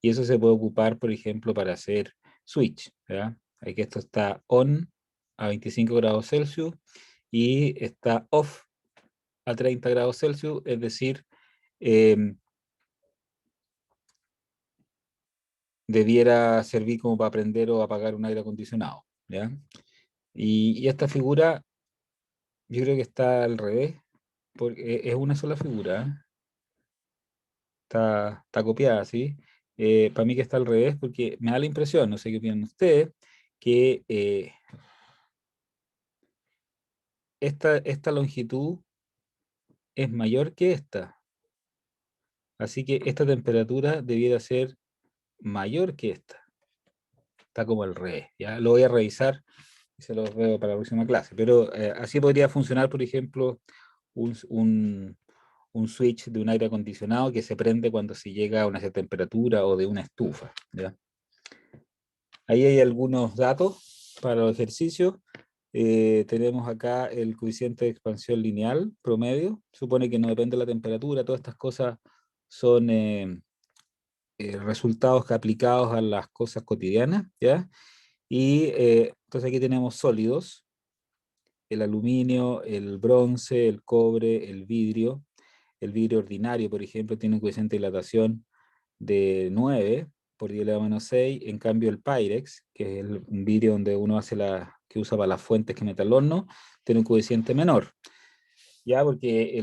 Y eso se puede ocupar, por ejemplo, para hacer switch, ¿ya? Aquí esto está on a 25 grados Celsius y está off a 30 grados Celsius, es decir, eh, debiera servir como para prender o apagar un aire acondicionado, ¿ya? Y esta figura yo creo que está al revés, porque es una sola figura, ¿eh? Está copiada, ¿sí? Para mí que está al revés, porque me da la impresión, no sé qué opinan ustedes, que esta longitud es mayor que esta. Así que esta temperatura debiera ser mayor que esta. Está como al revés. Ya lo voy a revisar y se los veo para la próxima clase. Pero así podría funcionar, por ejemplo, un, un, un switch de un aire acondicionado que se prende cuando se llega a una cierta temperatura o de una estufa, ¿ya? Ahí hay algunos datos para los ejercicios. Tenemos acá el coeficiente de expansión lineal promedio. Supone que no depende de la temperatura. Todas estas cosas son resultados que aplicados a las cosas cotidianas, ¿ya? Y entonces aquí tenemos sólidos, el aluminio, el bronce, el cobre, el vidrio. El vidrio ordinario, por ejemplo, tiene un coeficiente de dilatación de 9 por 10 a la menos 6. En cambio, el Pyrex, que es un vidrio donde uno hace que usa para las fuentes que mete al horno, tiene un coeficiente menor. Ya, porque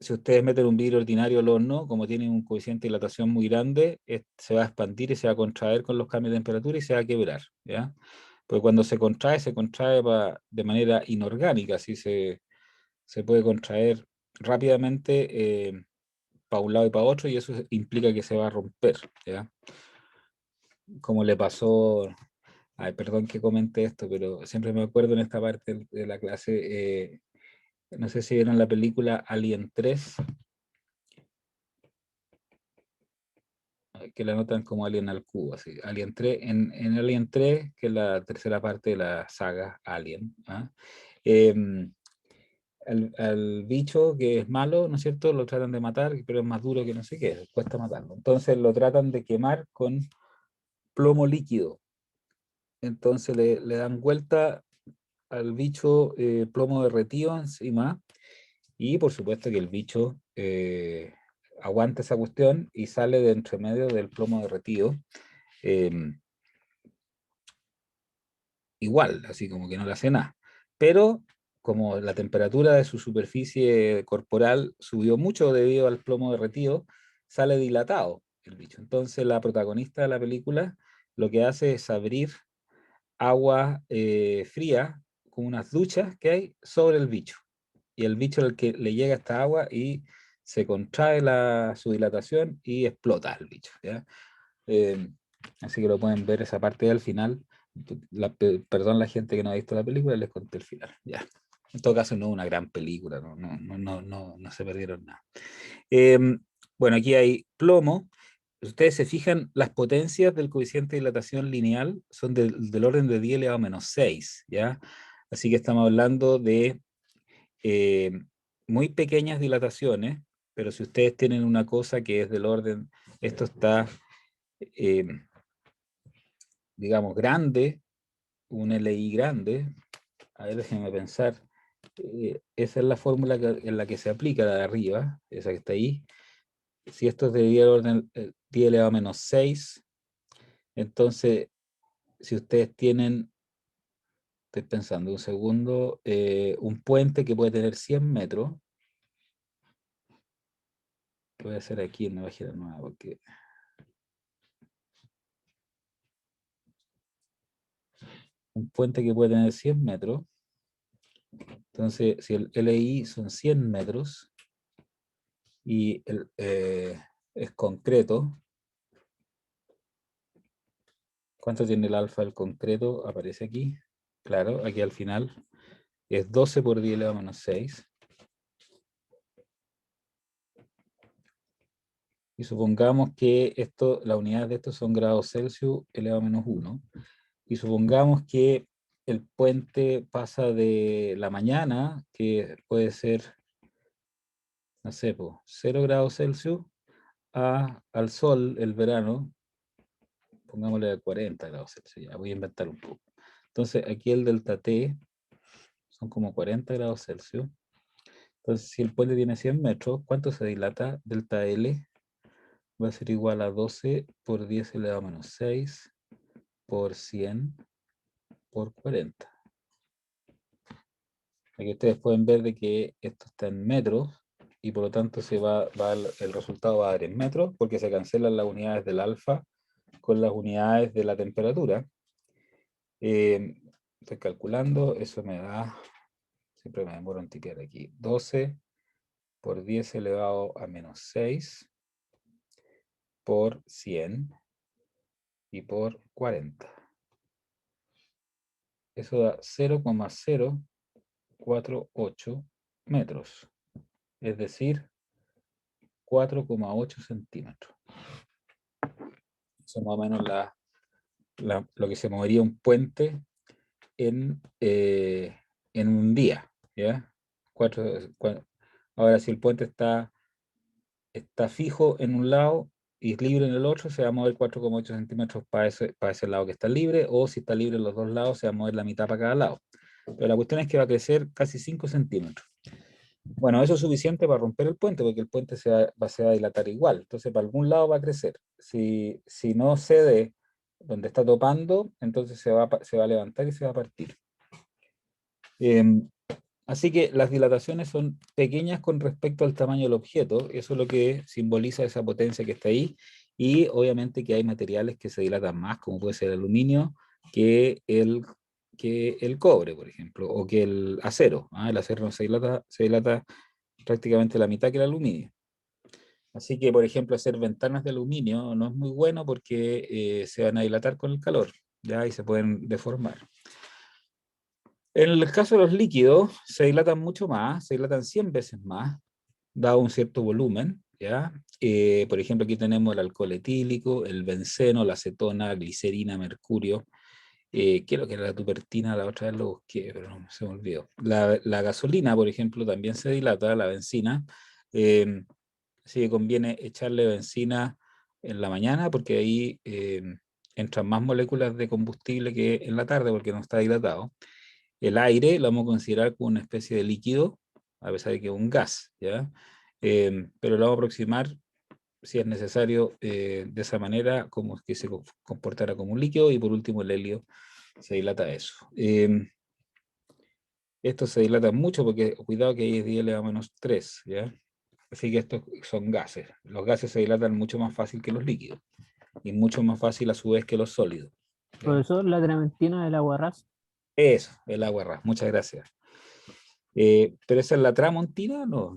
si ustedes meten un vidrio ordinario al horno, como tiene un coeficiente de dilatación muy grande, se va a expandir y se va a contraer con los cambios de temperatura y se va a quebrar, ¿ya? Porque cuando se contrae de manera inorgánica, así se puede contraer rápidamente para un lado y para otro, y eso implica que se va a romper, ¿ya? Como le pasó, ay, perdón que comente esto, pero siempre me acuerdo en esta parte de la clase, no sé si vieron la película Alien 3, que la notan como Alien al cubo, así. Alien 3, en Alien 3, que es la tercera parte de la saga Alien, ¿ah? Em, al bicho que es malo, ¿no es cierto? Lo tratan de matar, pero es más duro que no sé qué, cuesta matarlo. Entonces lo tratan de quemar con plomo líquido. Entonces le dan vuelta al bicho plomo derretido encima, y por supuesto que el bicho aguanta esa cuestión y sale de entre medio del plomo derretido igual, así como que no le hace nada. Pero como la temperatura de su superficie corporal subió mucho debido al plomo derretido, sale dilatado el bicho. Entonces la protagonista de la película lo que hace es abrir agua fría con unas duchas que hay sobre el bicho. Y el bicho es el que le llega esta agua y se contrae su dilatación y explota el bicho, ¿ya? Eh, Así que lo pueden ver esa parte del final. Perdón la gente que no ha visto la película, les conté el final. Ya. En todo caso, no es una gran película, no se perdieron nada. Eh, bueno, aquí hay plomo. Si ustedes se fijan, las potencias del coeficiente de dilatación lineal son del orden de 10 elevado a menos 6, ¿ya? Así que estamos hablando de eh, muy pequeñas dilataciones, pero si ustedes tienen una cosa que es del orden, esto está, eh, digamos, grande, un LI grande, a ver, déjenme pensar, esa es la fórmula en la que se aplica la de arriba, esa que está ahí. Si esto es de 10 al orden 10 elevado a menos 6, entonces, si ustedes tienen, estoy pensando un segundo, un puente que puede tener 100 metros, que voy a hacer aquí en la página nueva, porque un puente que puede tener 100 metros, entonces, si el LI son 100 metros y es concreto, ¿cuánto tiene el alfa del concreto? Aparece aquí. Claro, aquí al final es 12 por 10 elevado a menos 6. Y supongamos que esto, las unidades de esto son grados Celsius elevado a menos 1. Y supongamos que el puente pasa de la mañana, que puede ser, no sé, 0 grados Celsius, al sol, el verano, pongámosle a 40 grados Celsius. Ya voy a inventar un poco. Entonces, aquí el delta T son como 40 grados Celsius. Entonces, si el puente tiene 100 metros, ¿cuánto se dilata? Delta L va a ser igual a 12 por 10 elevado a menos 6 por 100 por 40. Aquí ustedes pueden ver de que esto está en metros y por lo tanto el resultado va a dar en metros porque se cancelan las unidades del alfa con las unidades de la temperatura. Eh, Estoy calculando, eso me da, siempre me demoro en tipear aquí, 12 por 10 elevado a menos 6 por 100 y por 40. Eso da 0,048 metros, es decir, 4,8 centímetros. Eso es más o menos lo que se movería un puente en un día, ¿ya? Ahora, si el puente está fijo en un lado y es libre en el otro, se va a mover 4,8 centímetros para ese lado que está libre, o si está libre en los dos lados, se va a mover la mitad para cada lado. Pero la cuestión es que va a crecer casi 5 centímetros. Bueno, eso es suficiente para romper el puente, porque el puente se va a dilatar igual. Entonces, para algún lado va a crecer. Si no cede donde está topando, entonces se va a levantar y se va a partir. Así que las dilataciones son pequeñas con respecto al tamaño del objeto. Eso es lo que simboliza esa potencia que está ahí. Y obviamente que hay materiales que se dilatan más, como puede ser el aluminio, que el cobre, por ejemplo, o que el acero. El acero no se dilata prácticamente la mitad que el aluminio. Así que, por ejemplo, hacer ventanas de aluminio no es muy bueno porque se van a dilatar con el calor, ¿ya? Y se pueden deformar. En el caso de los líquidos, se dilatan mucho más, se dilatan 100 veces más, dado un cierto volumen, ¿ya? Por ejemplo, aquí tenemos el alcohol etílico, el benceno, la acetona, glicerina, mercurio. ¿Qué es lo que era la tupertina? La otra vez lo busqué, pero no se me olvidó. La gasolina, por ejemplo, también se dilata, la benzina. Así que conviene echarle benzina en la mañana porque ahí entran más moléculas de combustible que en la tarde porque no está dilatado. El aire lo vamos a considerar como una especie de líquido, a pesar de que es un gas, ¿ya? Pero lo vamos a aproximar, si es necesario, de esa manera, como que se comportara como un líquido, y por último el helio se dilata eso. Esto se dilata mucho porque, cuidado que ahí es 10 elevado a menos 3, ¿ya? Así que estos son gases. Los gases se dilatan mucho más fácil que los líquidos, y mucho más fácil a su vez que los sólidos, ¿ya? Profesor, la trementina del agua ras. Eso, el agua ras, muchas gracias. Pero esa es la tramontina, no,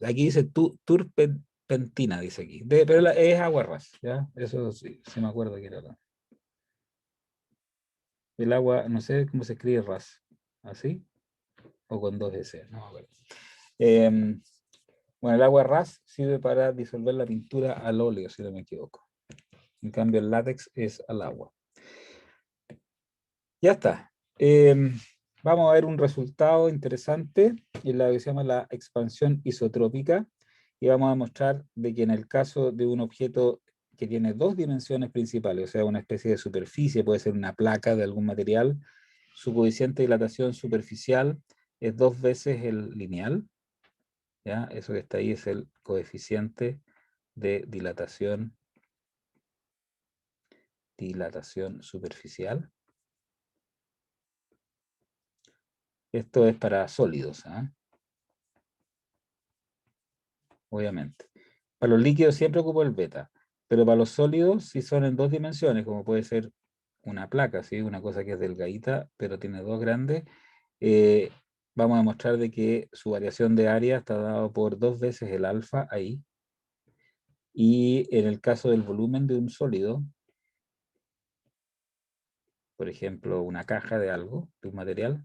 aquí dice turpentina, dice aquí. Pero es agua ras, ¿ya? Eso sí me acuerdo que era el agua, no sé cómo se escribe ras, ¿así? O con dos S, no me acuerdo. Bueno, el agua ras sirve para disolver la pintura al óleo, si no me equivoco. En cambio, el látex es al agua. Ya está. Vamos a ver un resultado interesante en la que se llama la expansión isotrópica, y vamos a mostrar de que en el caso de un objeto que tiene dos dimensiones principales, o sea, una especie de superficie, puede ser una placa de algún material, su coeficiente de dilatación superficial es 2 veces el lineal, ¿ya? Eso que está ahí es el coeficiente de dilatación superficial. Esto es para sólidos, ¿eh? Obviamente. Para los líquidos siempre ocupo el beta, pero para los sólidos, si son en dos dimensiones, como puede ser una placa, ¿sí? Una cosa que es delgadita, pero tiene dos grandes, eh, vamos a mostrar de que su variación de área está dado por 2 veces el alfa ahí. Y en el caso del volumen de un sólido, por ejemplo, una caja de algo, de un material,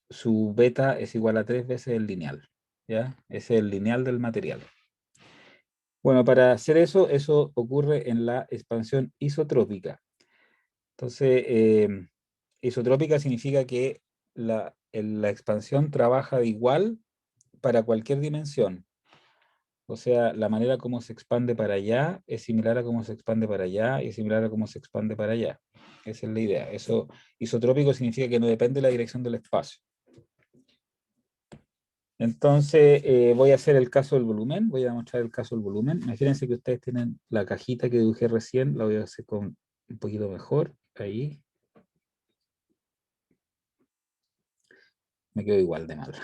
su beta es igual a 3 veces el lineal, ¿ya? Ese es el lineal del material. Bueno, para hacer eso, eso ocurre en la expansión isotrópica. Entonces, isotrópica significa que la expansión trabaja de igual para cualquier dimensión. O sea, la manera como se expande para allá es similar a cómo se expande para allá y es similar a cómo se expande para allá. Esa es la idea. Eso, isotrópico significa que no depende de la dirección del espacio. Entonces, voy a hacer el caso del volumen, voy a mostrar el caso del volumen. Imagínense que ustedes tienen la cajita que dibujé recién, la voy a hacer con un poquito mejor, ahí. Me quedo igual de mal.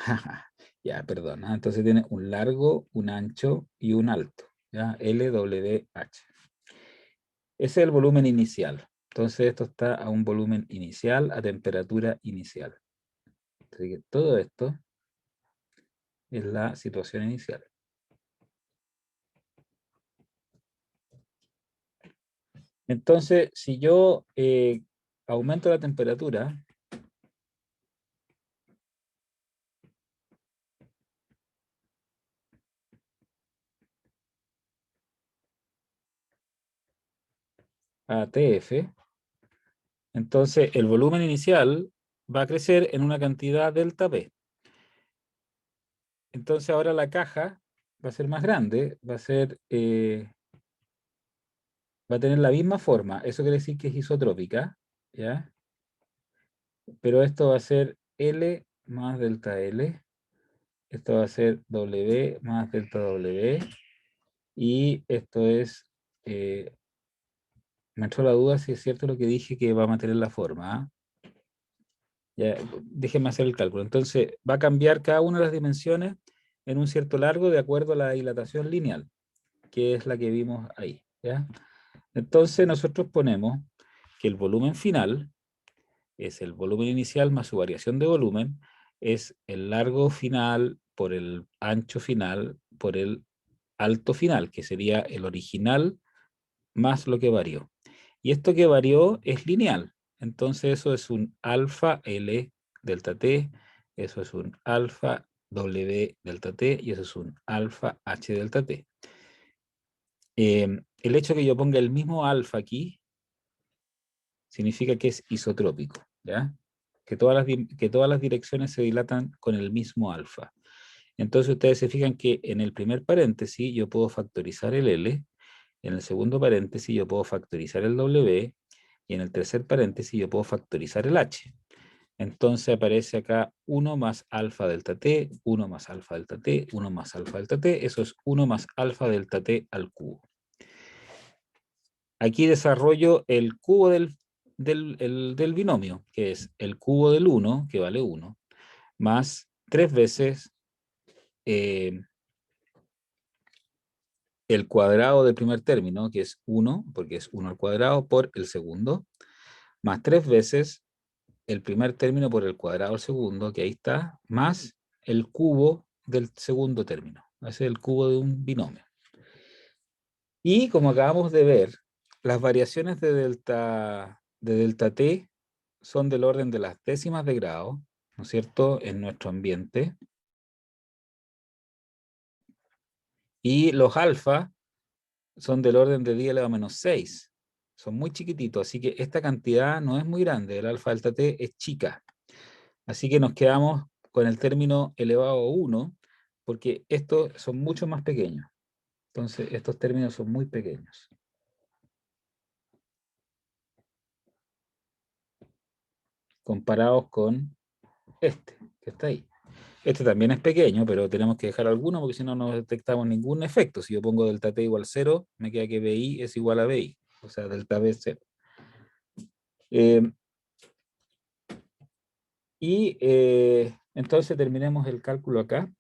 Ya, perdón. Entonces tiene un largo, un ancho y un alto. ¿Ya? LWH. Ese es el volumen inicial. Entonces esto está a un volumen inicial, a temperatura inicial. Así que todo esto es la situación inicial. Entonces, si yo aumento la temperatura, a TF, entonces el volumen inicial va a crecer en una cantidad delta P. Entonces ahora la caja va a ser más grande, va a tener la misma forma. Eso quiere decir que es isotrópica, ¿ya? Pero esto va a ser L más delta L. Esto va a ser W más delta W. Y esto es, me entró la duda si es cierto lo que dije que va a mantener la forma, ¿ah? Ya, déjenme hacer el cálculo. Entonces, va a cambiar cada una de las dimensiones en un cierto largo de acuerdo a la dilatación lineal, que es la que vimos ahí, ¿ya? Entonces, nosotros ponemos que el volumen final es el volumen inicial más su variación de volumen, es el largo final por el ancho final por el alto final, que sería el original más lo que varió. Y esto que varió es lineal. Entonces eso es un alfa L delta T, eso es un alfa W delta T y eso es un alfa H delta T. El hecho de que yo ponga el mismo alfa aquí significa que es isotrópico, ¿ya? Que todas las direcciones se dilatan con el mismo alfa. Entonces ustedes se fijan que en el primer paréntesis yo puedo factorizar el L, en el segundo paréntesis yo puedo factorizar el W, Y en el tercer paréntesis yo puedo factorizar el h. Entonces aparece acá 1 más alfa delta t, 1 más alfa delta t, 1 más alfa delta t. Eso es 1 más alfa delta t al cubo. Aquí desarrollo el cubo del binomio, que es el cubo del 1, que vale 1, más 3 veces el cuadrado del primer término, que es 1, porque es 1 al cuadrado, por el segundo, más 3 veces el primer término por el cuadrado del segundo, que ahí está, más el cubo del segundo término. Ese es el cubo de un binomio. Y como acabamos de ver, las variaciones de delta t son del orden de las décimas de grado, ¿no es cierto?, en nuestro ambiente. Y los alfa son del orden de 10 elevado a menos 6. Son muy chiquititos, así que esta cantidad no es muy grande. El alfa delta t es chica. Así que nos quedamos con el término elevado a 1, porque estos son mucho más pequeños. Entonces, estos términos son muy pequeños. Comparados con este, que está ahí. Este también es pequeño, pero tenemos que dejar alguno porque si no, no detectamos ningún efecto. Si yo pongo delta t igual 0, me queda que BI es igual a BI, o sea, delta B es 0. Entonces terminemos el cálculo acá.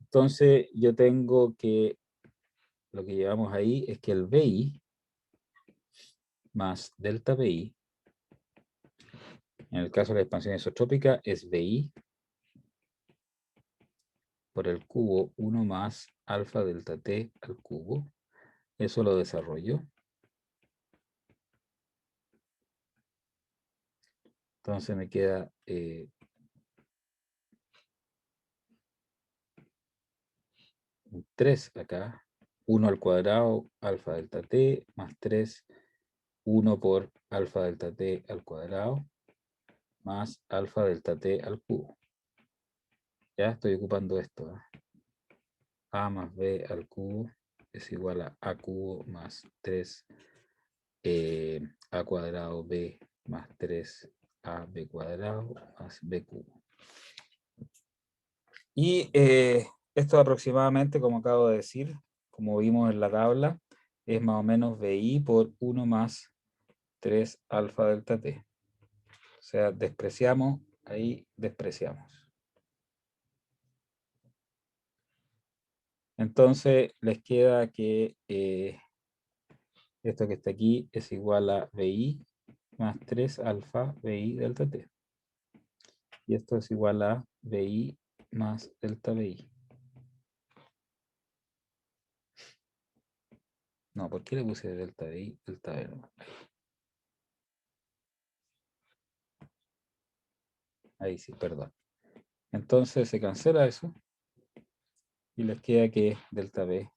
Entonces yo tengo que, lo que llevamos ahí es que el BI más delta BI, en el caso de la expansión isotrópica, es BI por el cubo 1 más alfa delta T al cubo. Eso lo desarrollo. Entonces me queda 3 acá. 1 al cuadrado alfa delta T más 3, 1 por alfa delta T al cuadrado más alfa delta T al cubo. Ya estoy ocupando esto. A más B al cubo es igual a A cubo más 3 A cuadrado B más 3 AB cuadrado más B cubo. Y esto aproximadamente, como acabo de decir, como vimos en la tabla, es más o menos BI por 1 más 3 alfa delta T. O sea, despreciamos, ahí despreciamos. Entonces les queda que esto que está aquí es igual a BI más 3 alfa BI delta T. Y esto es igual a BI más delta BI. No, ¿por qué le puse delta BI, delta B? Ahí sí, perdón. Entonces se cancela eso. Y les queda que delta B,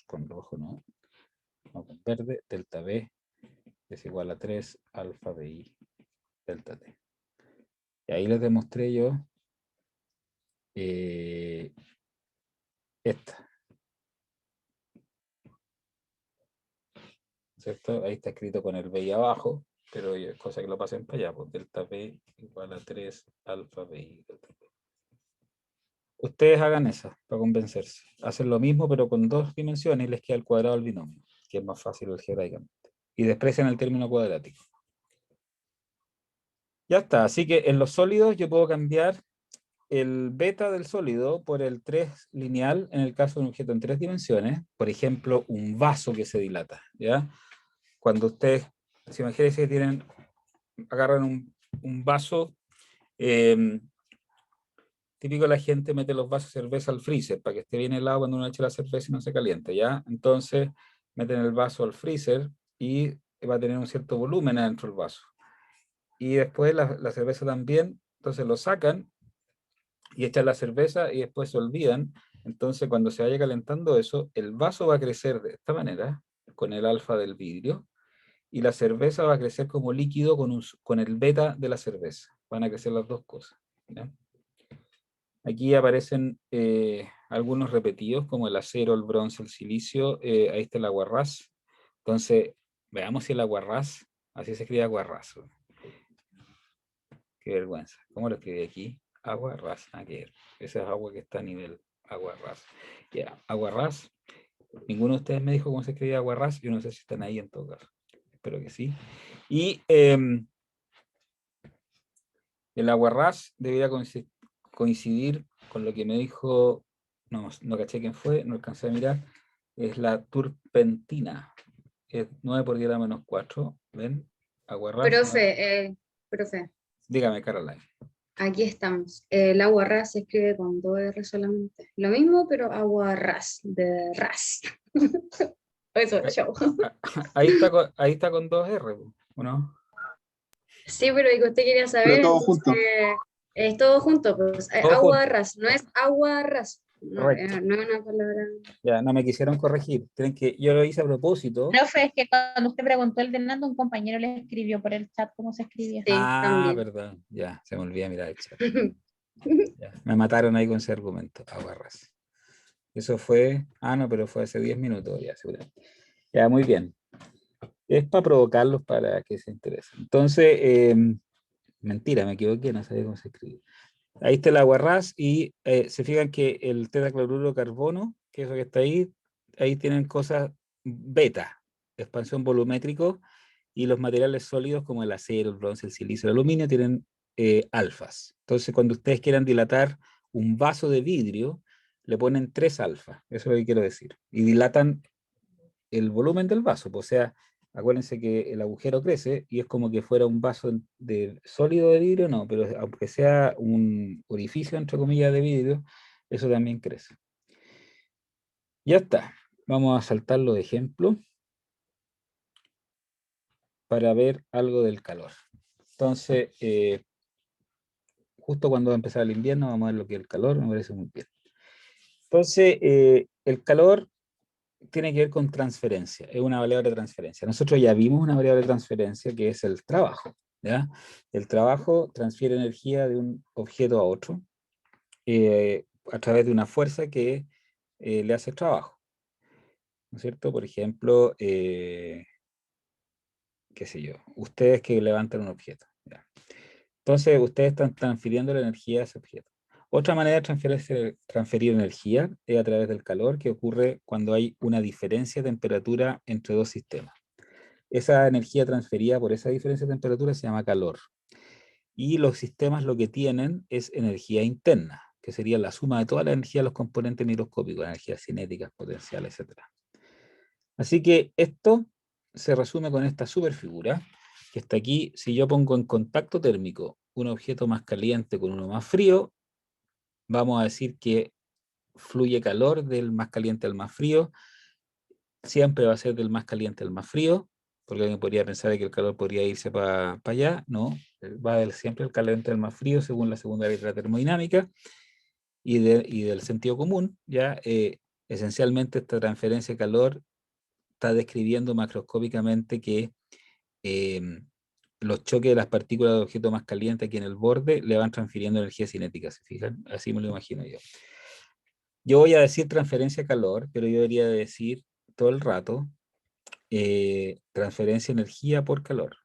con rojo no, con verde, delta B es igual a 3 alfa BI delta T. Y ahí les demostré yo esta. ¿Cierto? Ahí está escrito con el BI abajo, pero es cosa que lo pasen para allá, pues delta B igual a 3 alfa BI delta T. Ustedes hagan esa para convencerse. Hacen lo mismo, pero con 2 dimensiones y les queda el cuadrado del binomio, que es más fácil algebraicamente. Y desprecian el término cuadrático. Ya está. Así que en los sólidos yo puedo cambiar el beta del sólido por el 3 lineal en el caso de un objeto en 3 dimensiones. Por ejemplo, un vaso que se dilata. ¿Ya? Cuando ustedes, si imagínense que tienen, agarran un vaso. Típico la gente mete los vasos de cerveza al freezer para que esté bien helado cuando uno echa la cerveza y no se caliente, ¿ya? Entonces meten el vaso al freezer y va a tener un cierto volumen adentro del vaso. Y después la cerveza también, entonces lo sacan y echan la cerveza y después se olvidan. Entonces cuando se vaya calentando eso, el vaso va a crecer de esta manera, con el alfa del vidrio, y la cerveza va a crecer como líquido con el beta de la cerveza. Van a crecer las dos cosas, ¿ya? Aquí aparecen algunos repetidos, como el acero, el bronce, el silicio. Ahí está el aguarrás. Entonces, veamos si el aguarrás, así se escribe aguarrás. Qué vergüenza. ¿Cómo lo escribí aquí? Aguarrás. Ah, que esa es agua que está a nivel aguarrás. Ya, aguarrás. Ninguno de ustedes me dijo cómo se escribía aguarrás. Yo no sé si están ahí en todo caso. Espero que sí. Y el aguarrás debería coincidir con lo que me dijo, no caché quién fue, no alcancé a mirar, es la turpentina. Es 9 por 10 a la menos 4. ¿Ven? Aguarrás. Profe, profe, Dígame, Caroline. aquí estamos. El agua ras se escribe con 2 R solamente. Lo mismo, pero agua ras, de ras. Eso, Ahí, chao. ahí está con 2 R, ¿o no? Sí, pero y que usted quería Pero saber, todo entonces junto. es todo junto, pues. Todo Agua junto. ras, no es agua ras. No, Correcto. no es una palabra. Ya, no me quisieron corregir. Tienen que, yo lo hice a propósito. Profe, es que cuando usted preguntó el de Nando, un compañero le escribió por el chat cómo se escribía. Sí, Ah, también. perdón. Ya, se me olvidó mirar el chat. Ya, me mataron ahí con ese argumento. Aguarrás. Eso fue, no, pero fue hace 10 minutos ya, seguramente. Ya, muy bien. Es para provocarlos para que se interesen. Entonces, mentira, me equivoqué, no sabía cómo se escribe. Ahí está el aguarrás y se fijan que el tetacloruro de carbono, que es lo que está ahí tienen cosas beta, expansión volumétrico, y los materiales sólidos como el acero, el bronce, el silicio, el aluminio tienen alfas. Entonces, cuando ustedes quieran dilatar un vaso de vidrio, le ponen 3 alfas, eso es lo que quiero decir, y dilatan el volumen del vaso, pues, o sea, acuérdense que el agujero crece y es como que fuera un vaso de sólido de vidrio, no, pero aunque sea un orificio, entre comillas, de vidrio, eso también crece. Ya está. Vamos a saltarlo de ejemplo para ver algo del calor. Entonces, justo cuando va a empezar el invierno, vamos a ver lo que es el calor, me parece muy bien. Entonces, el calor tiene que ver con transferencia, es una variable de transferencia. Nosotros ya vimos una variable de transferencia que es el trabajo, ¿ya? El trabajo transfiere energía de un objeto a otro a través de una fuerza que le hace el trabajo, ¿no es cierto? Por ejemplo, qué sé yo, ustedes que levantan un objeto, ¿ya? Entonces, ustedes están transfiriendo la energía a ese objeto. Otra manera de transferir energía es a través del calor, que ocurre cuando hay una diferencia de temperatura entre dos sistemas. Esa energía transferida por esa diferencia de temperatura se llama calor. Y los sistemas lo que tienen es energía interna, que sería la suma de toda la energía de los componentes microscópicos, energías cinéticas, potenciales, etc. Así que esto se resume con esta superfigura, que está aquí. Si yo pongo en contacto térmico un objeto más caliente con uno más frío, vamos a decir que fluye calor del más caliente al más frío, siempre va a ser del más caliente al más frío, porque alguien podría pensar que el calor podría irse para allá, no, va siempre el caliente al más frío según la segunda ley de la termodinámica y del sentido común, ya esencialmente esta transferencia de calor está describiendo macroscópicamente que eh, los choques de las partículas del objeto más caliente aquí en el borde le van transfiriendo energía cinética, ¿se fijan? Así me lo imagino yo. Yo voy a decir transferencia de calor, pero yo debería decir todo el rato transferencia de energía por calor,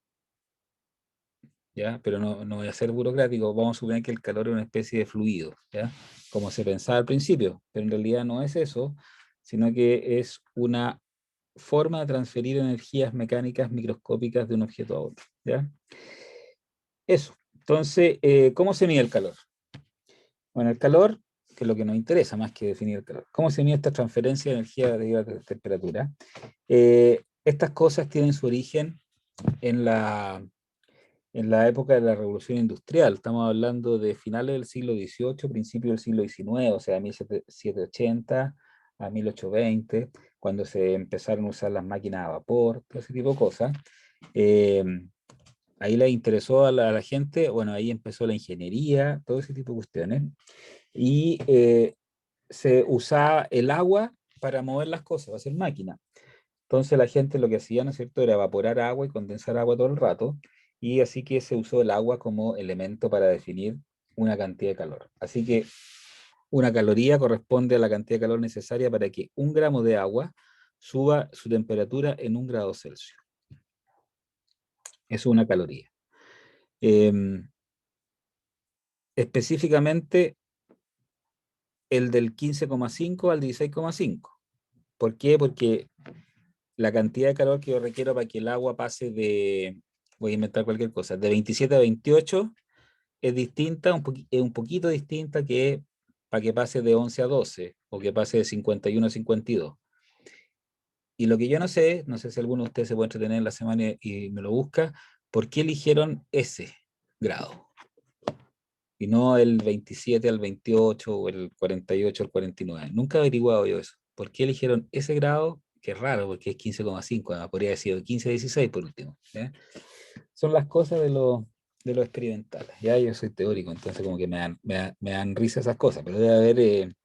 ¿ya? Pero no voy a ser burocrático, vamos a suponer que el calor es una especie de fluido, ¿ya? Como se pensaba al principio, pero en realidad no es eso, sino que es una forma de transferir energías mecánicas microscópicas de un objeto a otro, ¿ya? Eso. Entonces, ¿cómo se mide el calor? Bueno, el calor, que es lo que nos interesa más que definir el calor. ¿Cómo se mide esta transferencia de energía de temperatura? Estas cosas tienen su origen en la época de la Revolución Industrial. Estamos hablando de finales del siglo XVIII, principios del siglo XIX, o sea, 1780 a 1820, cuando se empezaron a usar las máquinas a vapor, todo ese tipo de cosas. Eh, Ahí le interesó a la gente, bueno, ahí empezó la ingeniería, todo ese tipo de cuestiones, y se usaba el agua para mover las cosas, para hacer máquinas. Entonces la gente lo que hacía, ¿no es cierto?, era evaporar agua y condensar agua todo el rato, y así que se usó el agua como elemento para definir una cantidad de calor. Así que Una caloría corresponde a la cantidad de calor necesaria para que 1 gramo de agua suba su temperatura en 1 grado Celsius. Eso es una caloría. Específicamente, el del 15,5 al 16,5. ¿Por qué? Porque la cantidad de calor que yo requiero para que el agua pase de, voy a inventar cualquier cosa, de 27 a 28 es distinta, es un poquito distinta que para que pase de 11 a 12 o que pase de 51 a 52. Y lo que yo no sé si alguno de ustedes se puede entretener en la semana y me lo busca, ¿por qué eligieron ese grado? Y no el 27 al 28 o el 48 al 49. Nunca he averiguado yo eso. ¿Por qué eligieron ese grado? Que es raro, porque es 15,5, podría haber sido 15 a 16 por último. ¿Ya? Son las cosas de lo experimental. Ya yo soy teórico, entonces como que me dan risa esas cosas, pero debe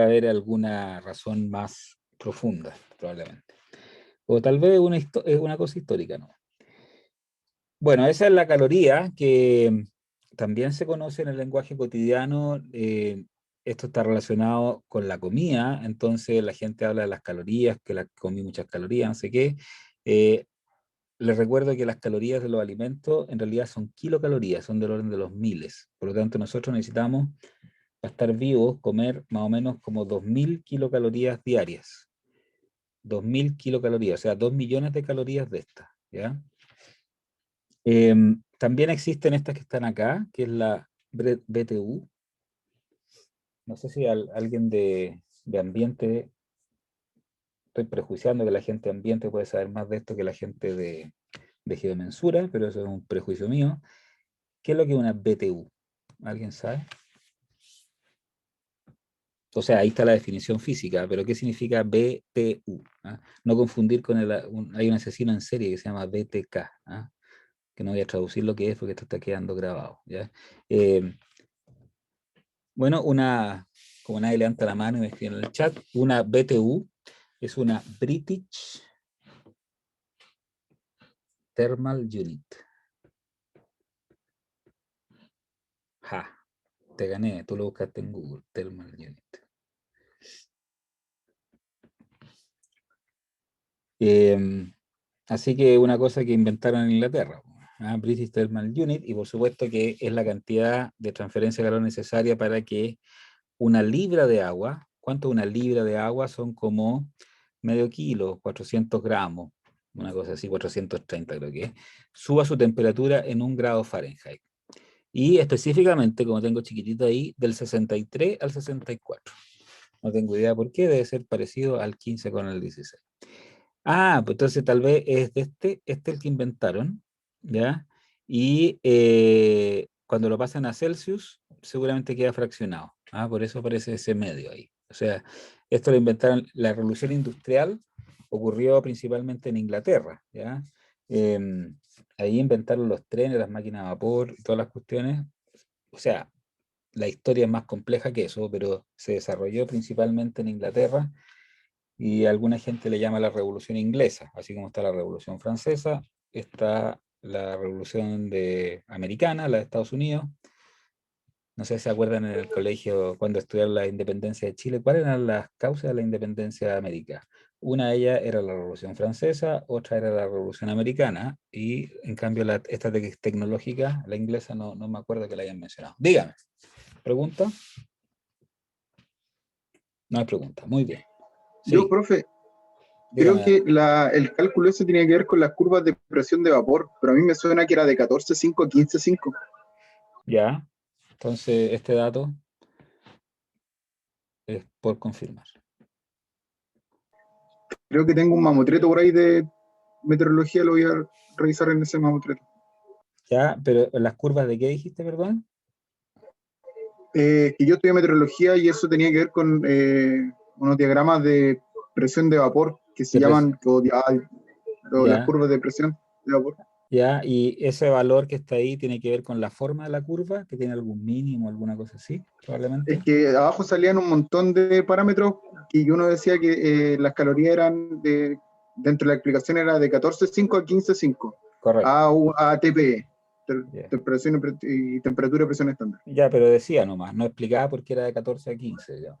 haber alguna razón más profunda, probablemente. O tal vez es una cosa histórica, ¿no? Bueno, esa es la caloría que también se conoce en el lenguaje cotidiano. Esto está relacionado con la comida, entonces la gente habla de las calorías, que comí muchas calorías, no sé qué. Les recuerdo que las calorías de los alimentos en realidad son kilocalorías, son del orden de los miles. Por lo tanto, nosotros necesitamos, para estar vivos, comer más o menos como 2.000 kilocalorías diarias. 2.000 kilocalorías, o sea, 2 millones de calorías de estas, ¿ya? También existen estas que están acá, que es la BTU. No sé si alguien de ambiente, estoy prejuiciando que la gente de ambiente puede saber más de esto que la gente de geomensura, pero eso es un prejuicio mío. ¿Qué es lo que es una BTU? ¿Alguien sabe? O sea, ahí está la definición física, pero ¿qué significa BTU? ¿Ah? No confundir con hay un asesino en serie que se llama BTK, ¿ah? Que no voy a traducir lo que es porque esto está quedando grabado, ¿ya? Bueno, como nadie levanta la mano y me escribe en el chat, una BTU es una British Thermal Unit. Ja, te gané, tú lo buscaste en Google, Thermal Unit. Así que una cosa que inventaron en Inglaterra, British Thermal Unit, y por supuesto que es la cantidad de transferencia de calor necesaria para que una libra de agua, ¿cuánto es una libra de agua? Son como medio kilo, 400 gramos, una cosa así, 430 creo que es, suba su temperatura en 1 grado Fahrenheit. Y específicamente, como tengo chiquitito ahí, del 63 al 64. No tengo idea por qué, debe ser parecido al 15 con el 16. Ah, pues entonces tal vez es de este el que inventaron, ¿ya? Y cuando lo pasan a Celsius, seguramente queda fraccionado. Por eso aparece ese medio ahí. O sea, esto lo inventaron, la revolución industrial ocurrió principalmente en Inglaterra, ¿ya? Ahí inventaron los trenes, las máquinas a vapor y todas las cuestiones. O sea, la historia es más compleja que eso, pero se desarrolló principalmente en Inglaterra y alguna gente le llama la Revolución Inglesa, así como está la Revolución Francesa, está la Revolución Americana, la de Estados Unidos. No sé si se acuerdan en el colegio cuando estudiaron la independencia de Chile, ¿cuáles eran las causas de la independencia de América? Una de ellas era la Revolución Francesa, otra era la Revolución Americana, y en cambio esta tecnológica, la inglesa, no me acuerdo que la hayan mencionado. Dígame, ¿pregunta? No hay pregunta, muy bien. Sí, Yo, profe, creo dígame. que el cálculo ese tenía que ver con las curvas de presión de vapor, pero a mí me suena que era de 14,5 a 15,5. Ya, entonces este dato es por confirmar. Creo que tengo un mamotreto por ahí de meteorología, lo voy a revisar en ese mamotreto. Ya, pero las curvas de qué dijiste, perdón? Que yo estudié meteorología y eso tenía que ver con unos diagramas de presión de vapor que se llaman las Ya, curvas de presión de vapor. ya, y ese valor que está ahí tiene que ver con la forma de la curva, que tiene algún mínimo, alguna cosa así, Es probablemente. que abajo salían un montón de parámetros y uno decía que las calorías eran dentro de la explicación era de 14,5 a 15,5 Correcto. a TPE. Ya. y temperatura y presión estándar. Ya, pero decía nomás, no explicaba por qué era de 14 a 15. Ya.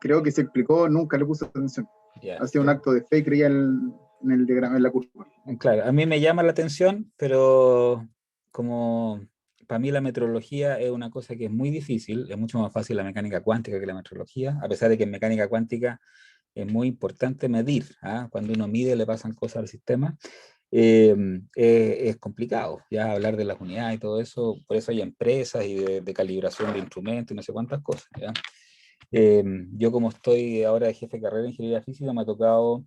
Creo que se explicó, nunca le puse atención. Ya. Hacía un acto de fe, creía en el diagrama, en la curva. Claro, a mí me llama la atención, pero como para mí la metrología es una cosa que es muy difícil, es mucho más fácil la mecánica cuántica que la metrología, a pesar de que en mecánica cuántica es muy importante medir, ¿ah? Cuando uno mide le pasan cosas al sistema, es complicado, ya hablar de las unidades y todo eso, por eso hay empresas y de calibración de instrumentos y no sé cuántas cosas, ¿ya? Yo como estoy ahora de jefe de carrera de ingeniería física, me ha tocado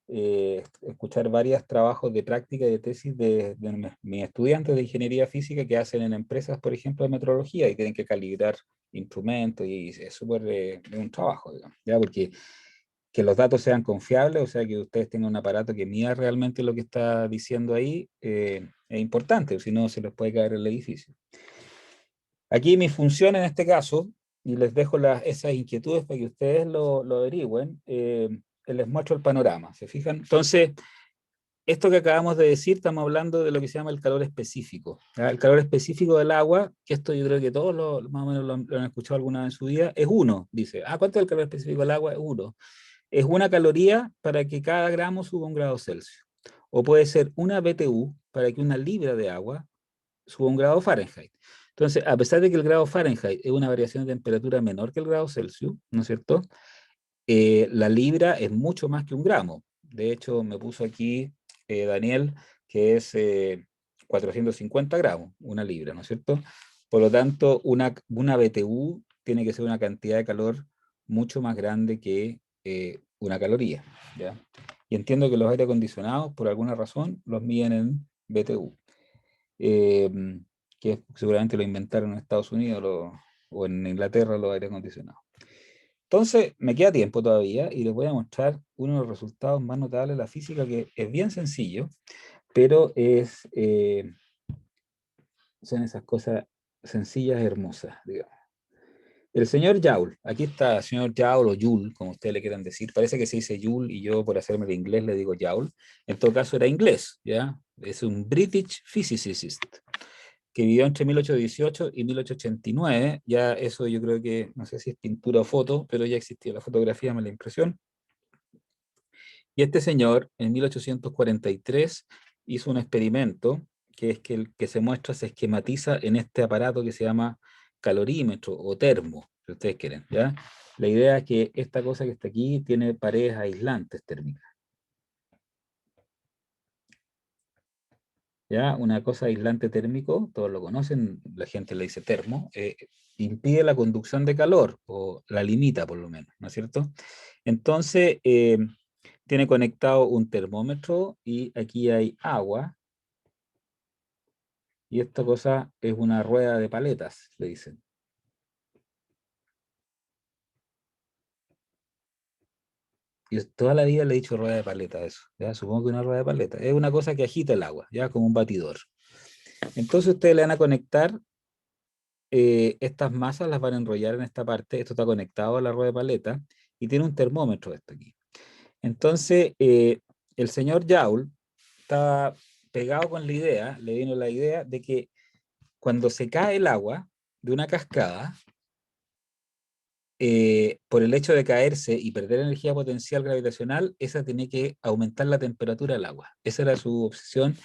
escuchar varios trabajos de práctica y de tesis de mis estudiantes de ingeniería física que hacen en empresas, por ejemplo, de metrología y tienen que calibrar instrumentos y es súper un trabajo, digamos, ¿ya? Porque que los datos sean confiables, o sea, que ustedes tengan un aparato que mida realmente lo que está diciendo ahí, es importante, si no se les puede caer el edificio. Aquí mi función en este caso, y les dejo esas inquietudes para que ustedes lo averigüen, les muestro el panorama, ¿se fijan? Entonces, esto que acabamos de decir, estamos hablando de lo que se llama el calor específico. ¿Ya? El calor específico del agua, que esto yo creo que todos más o menos lo han escuchado alguna vez en su vida, es 1, dice. ¿Cuánto es el calor específico del agua? Es 1. Es 1 caloría para que cada gramo suba 1 grado Celsius. O puede ser 1 BTU para que 1 libra de agua suba 1 grado Fahrenheit. Entonces, a pesar de que el grado Fahrenheit es una variación de temperatura menor que el grado Celsius, ¿no es cierto? La libra es mucho más que 1 gramo. De hecho, me puso aquí Daniel, que es 450 gramos, 1 libra, ¿no es cierto? Por lo tanto, una BTU tiene que ser una cantidad de calor mucho más grande que 1 caloría, ¿ya? Y entiendo que los aire acondicionados, por alguna razón, los miden en BTU. Que seguramente lo inventaron en Estados Unidos o en Inglaterra los aire acondicionados. Entonces, me queda tiempo todavía y les voy a mostrar uno de los resultados más notables de la física, que es bien sencillo, pero son esas cosas sencillas y hermosas, digamos. El señor Joule, aquí está el señor Joule o Joule, como ustedes le quieran decir, parece que se dice Joule y yo por hacerme de inglés le digo Joule, en todo caso era inglés, ¿ya? Es un British physicist, que vivió entre 1818 y 1889, ya eso yo creo que, no sé si es pintura o foto, pero ya existía la fotografía, me da la impresión. Y este señor, en 1843, hizo un experimento, que es que el que se muestra, se esquematiza en este aparato que se llama calorímetro o termo, si ustedes quieren, ¿ya? La idea es que esta cosa que está aquí tiene paredes aislantes térmicas. ¿Ya? Una cosa aislante térmico, todos lo conocen, la gente le dice termo, impide la conducción de calor, o la limita por lo menos, ¿no es cierto? Entonces, tiene conectado un termómetro y aquí hay agua, y esta cosa es una rueda de paletas, le dicen. Y toda la vida le he dicho rueda de paleta a eso, ¿ya? Supongo que una rueda de paleta. Es una cosa que agita el agua, ¿ya? Como un batidor. Entonces ustedes le van a conectar estas masas, las van a enrollar en esta parte, esto está conectado a la rueda de paleta, y tiene un termómetro esto aquí. Entonces, el señor Joule estaba pegado con la idea, le vino la idea de que cuando se cae el agua de una cascada, por el hecho de caerse y perder energía potencial gravitacional, esa tenía que aumentar la temperatura del agua. Esa era su obsesión,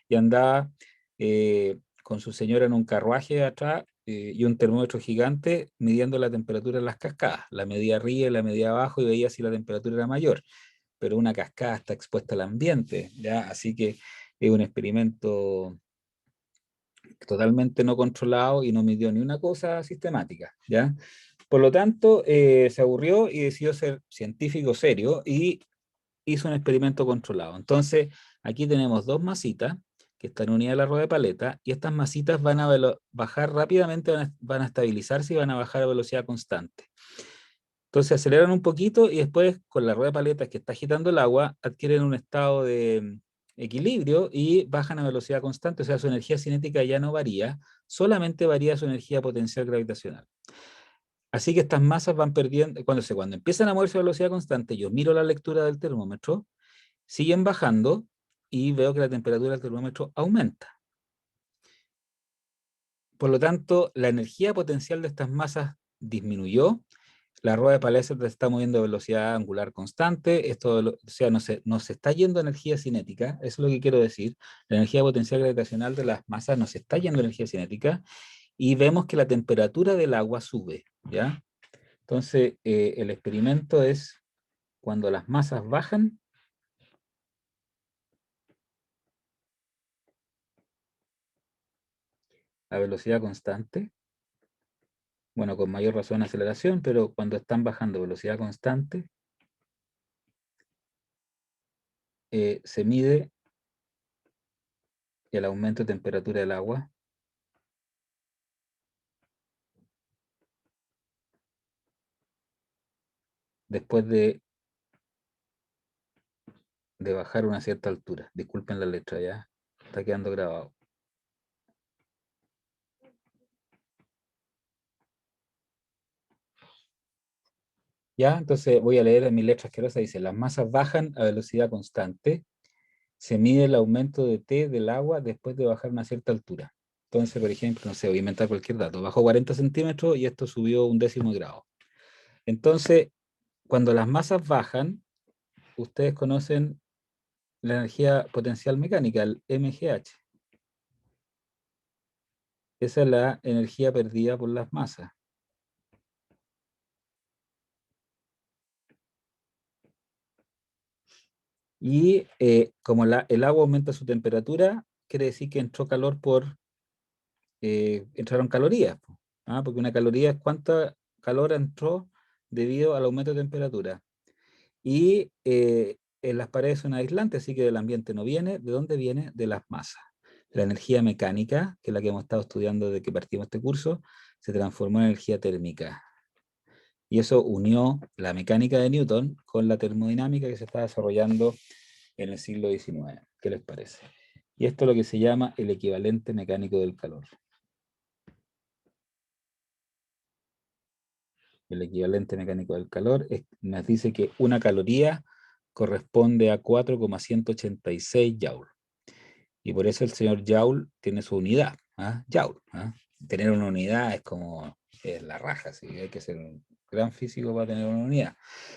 y andaba con su señora en un carruaje atrás y un termómetro gigante midiendo la temperatura de las cascadas. La medía arriba y la medía abajo y veía si la temperatura era mayor. Pero una cascada está expuesta al ambiente, ¿ya? Así que es un experimento totalmente no controlado y no midió ni una cosa sistemática, ¿ya? Por lo tanto, se aburrió y decidió ser científico serio y hizo un experimento controlado. Entonces, aquí tenemos 2 masitas que están unidas a la rueda de paleta, y estas masitas van a bajar rápidamente, van a estabilizarse y van a bajar a velocidad constante. Entonces aceleran un poquito y después con la rueda de paletas que está agitando el agua adquieren un estado de equilibrio y bajan a velocidad constante, o sea, su energía cinética ya no varía, solamente varía su energía potencial gravitacional. Así que estas masas van perdiendo, cuando empiezan a moverse a velocidad constante, yo miro la lectura del termómetro, siguen bajando y veo que la temperatura del termómetro aumenta. por lo tanto, la energía potencial de estas masas disminuyó. La rueda de Palliser se está moviendo a velocidad angular constante. Esto, o sea, no se está yendo energía cinética. Eso es lo que quiero decir. La energía potencial gravitacional de las masas no se está yendo energía cinética. Y vemos que la temperatura del agua sube, ¿ya? Entonces, el experimento es cuando las masas bajan, a velocidad constante, bueno, con mayor razón aceleración, pero cuando están bajando a velocidad constante, se mide el aumento de temperatura del agua después de bajar una cierta altura. Disculpen la letra, ya está quedando grabado. Ya, entonces voy a leer en mi letra asquerosa. Dice, las masas bajan a velocidad constante. Se mide el aumento de T del agua después de bajar una cierta altura. Entonces, por ejemplo, no sé, voy a inventar cualquier dato. Bajó 40 centímetros y esto subió 1/10 grado. Entonces, cuando las masas bajan, ustedes conocen la energía potencial mecánica, el MGH. Esa es la energía perdida por las masas. Y como el agua aumenta su temperatura, quiere decir que entró calor entraron calorías. Porque una caloría es cuánta calor entró debido al aumento de temperatura. Y en las paredes son aislantes, así que del ambiente no viene. ¿De dónde viene? De las masas. La energía mecánica, que es la que hemos estado estudiando desde que partimos este curso, se transformó en energía térmica. Y eso unió la mecánica de Newton con la termodinámica que se está desarrollando en el siglo XIX. ¿Qué les parece? Y esto es lo que se llama el equivalente mecánico del calor. El equivalente mecánico del calor nos dice que una caloría corresponde a 4,186 Joule. Y por eso el señor Joule tiene su unidad. Joule. Tener una unidad es como la raja, ¿sí? Hay que ser un gran físico para tener una unidad.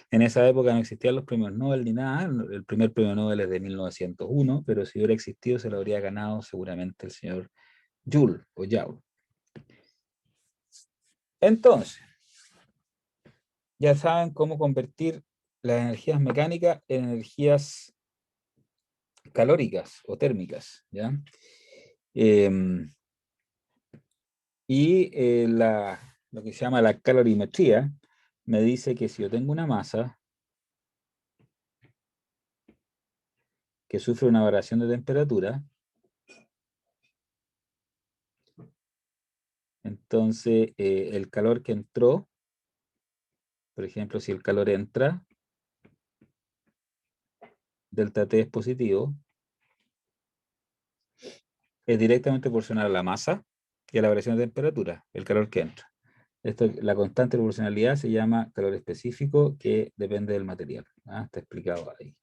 En esa época no existían los premios Nobel ni nada. El primer premio Nobel es de 1901, pero si hubiera existido se lo habría ganado seguramente el señor Joule o Joule. Entonces, ya saben cómo convertir las energías mecánicas en energías calóricas o térmicas, ¿ya? Lo que se llama la calorimetría me dice que si yo tengo una masa que sufre una variación de temperatura, entonces el calor que entró, por ejemplo, si el calor entra, delta T es positivo, es directamente proporcional a la masa y a la variación de temperatura, el calor que entra. La constante de proporcionalidad se llama calor específico, que depende del material. Está explicado ahí.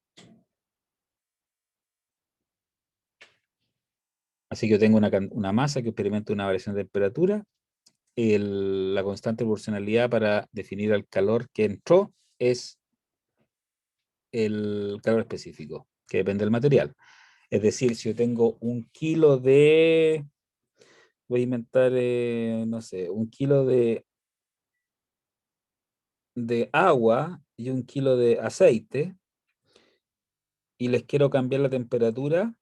Así que yo tengo una masa que experimenta una variación de temperatura. La constante de proporcionalidad para definir el calor que entró es el calor específico, que depende del material. Es decir, si yo tengo 1 kilo de, voy a inventar, no sé, 1 kilo de agua y 1 kilo de aceite, y les quiero cambiar la temperatura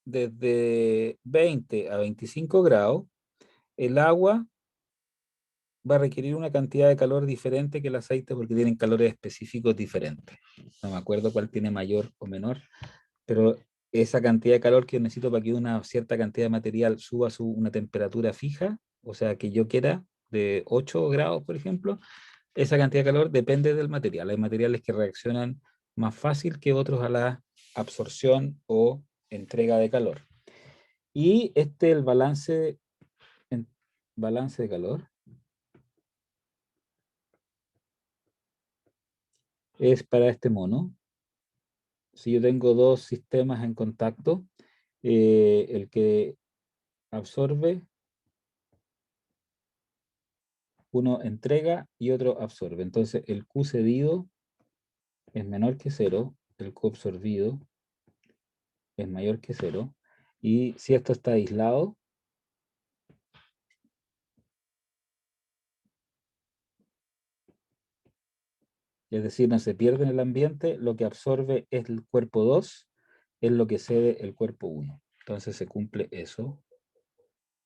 desde 20 a 25 grados, el agua va a requerir una cantidad de calor diferente que el aceite porque tienen calores específicos diferentes. No me acuerdo cuál tiene mayor o menor, pero esa cantidad de calor que yo necesito para que una cierta cantidad de material suba una temperatura fija, o sea, que yo quiera de 8 grados, por ejemplo, esa cantidad de calor depende del material. Hay materiales que reaccionan más fácil que otros a la absorción o entrega de calor. Y el balance de calor es para este mono. Si yo tengo dos sistemas en contacto, el que absorbe uno entrega y otro absorbe. Entonces el Q cedido es menor que 0, el Q absorbido es mayor que 0, y si esto está aislado, es decir, no se pierde en el ambiente, lo que absorbe es el cuerpo 2, es lo que cede el cuerpo 1. Entonces se cumple eso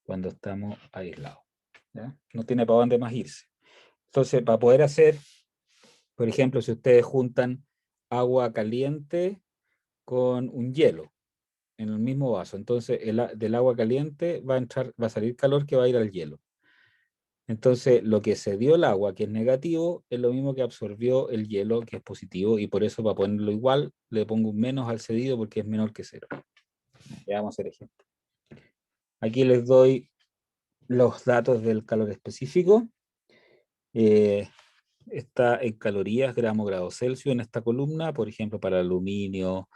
cuando estamos aislados, ¿ya? No tiene para dónde más irse. Entonces, para poder hacer, por ejemplo, si ustedes juntan agua caliente con un hielo en el mismo vaso, entonces del agua caliente va a salir calor que va a ir al hielo. Entonces, lo que cedió el agua, que es negativo, es lo mismo que absorbió el hielo, que es positivo, y por eso, para ponerlo igual, le pongo un menos al cedido porque es menor que 0. Ya vamos a hacer ejemplo. Aquí les doy los datos del calor específico. Está en calorías, gramos, grados Celsius en esta columna, por ejemplo, para aluminio,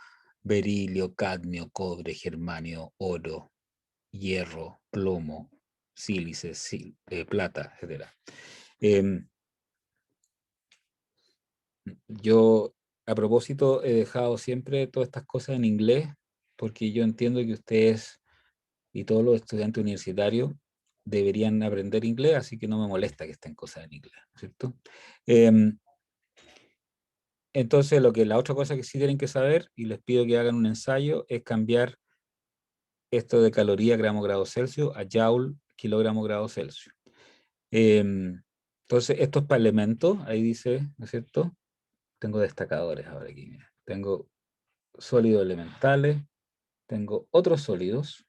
berilio, cadmio, cobre, germanio, oro, hierro, plomo, sílice, plata, etc. Yo, a propósito, he dejado siempre todas estas cosas en inglés porque yo entiendo que ustedes y todos los estudiantes universitarios deberían aprender inglés, así que no me molesta que estén cosas en inglés, ¿cierto? Entonces, la otra cosa que sí tienen que saber, y les pido que hagan un ensayo, es cambiar esto de caloría, gramo, grado Celsius, a joule, kilogramo, grado Celsius. Entonces, esto es para elementos, ahí dice, ¿no es cierto? Tengo destacadores ahora aquí, mira. Tengo sólidos elementales, tengo otros sólidos,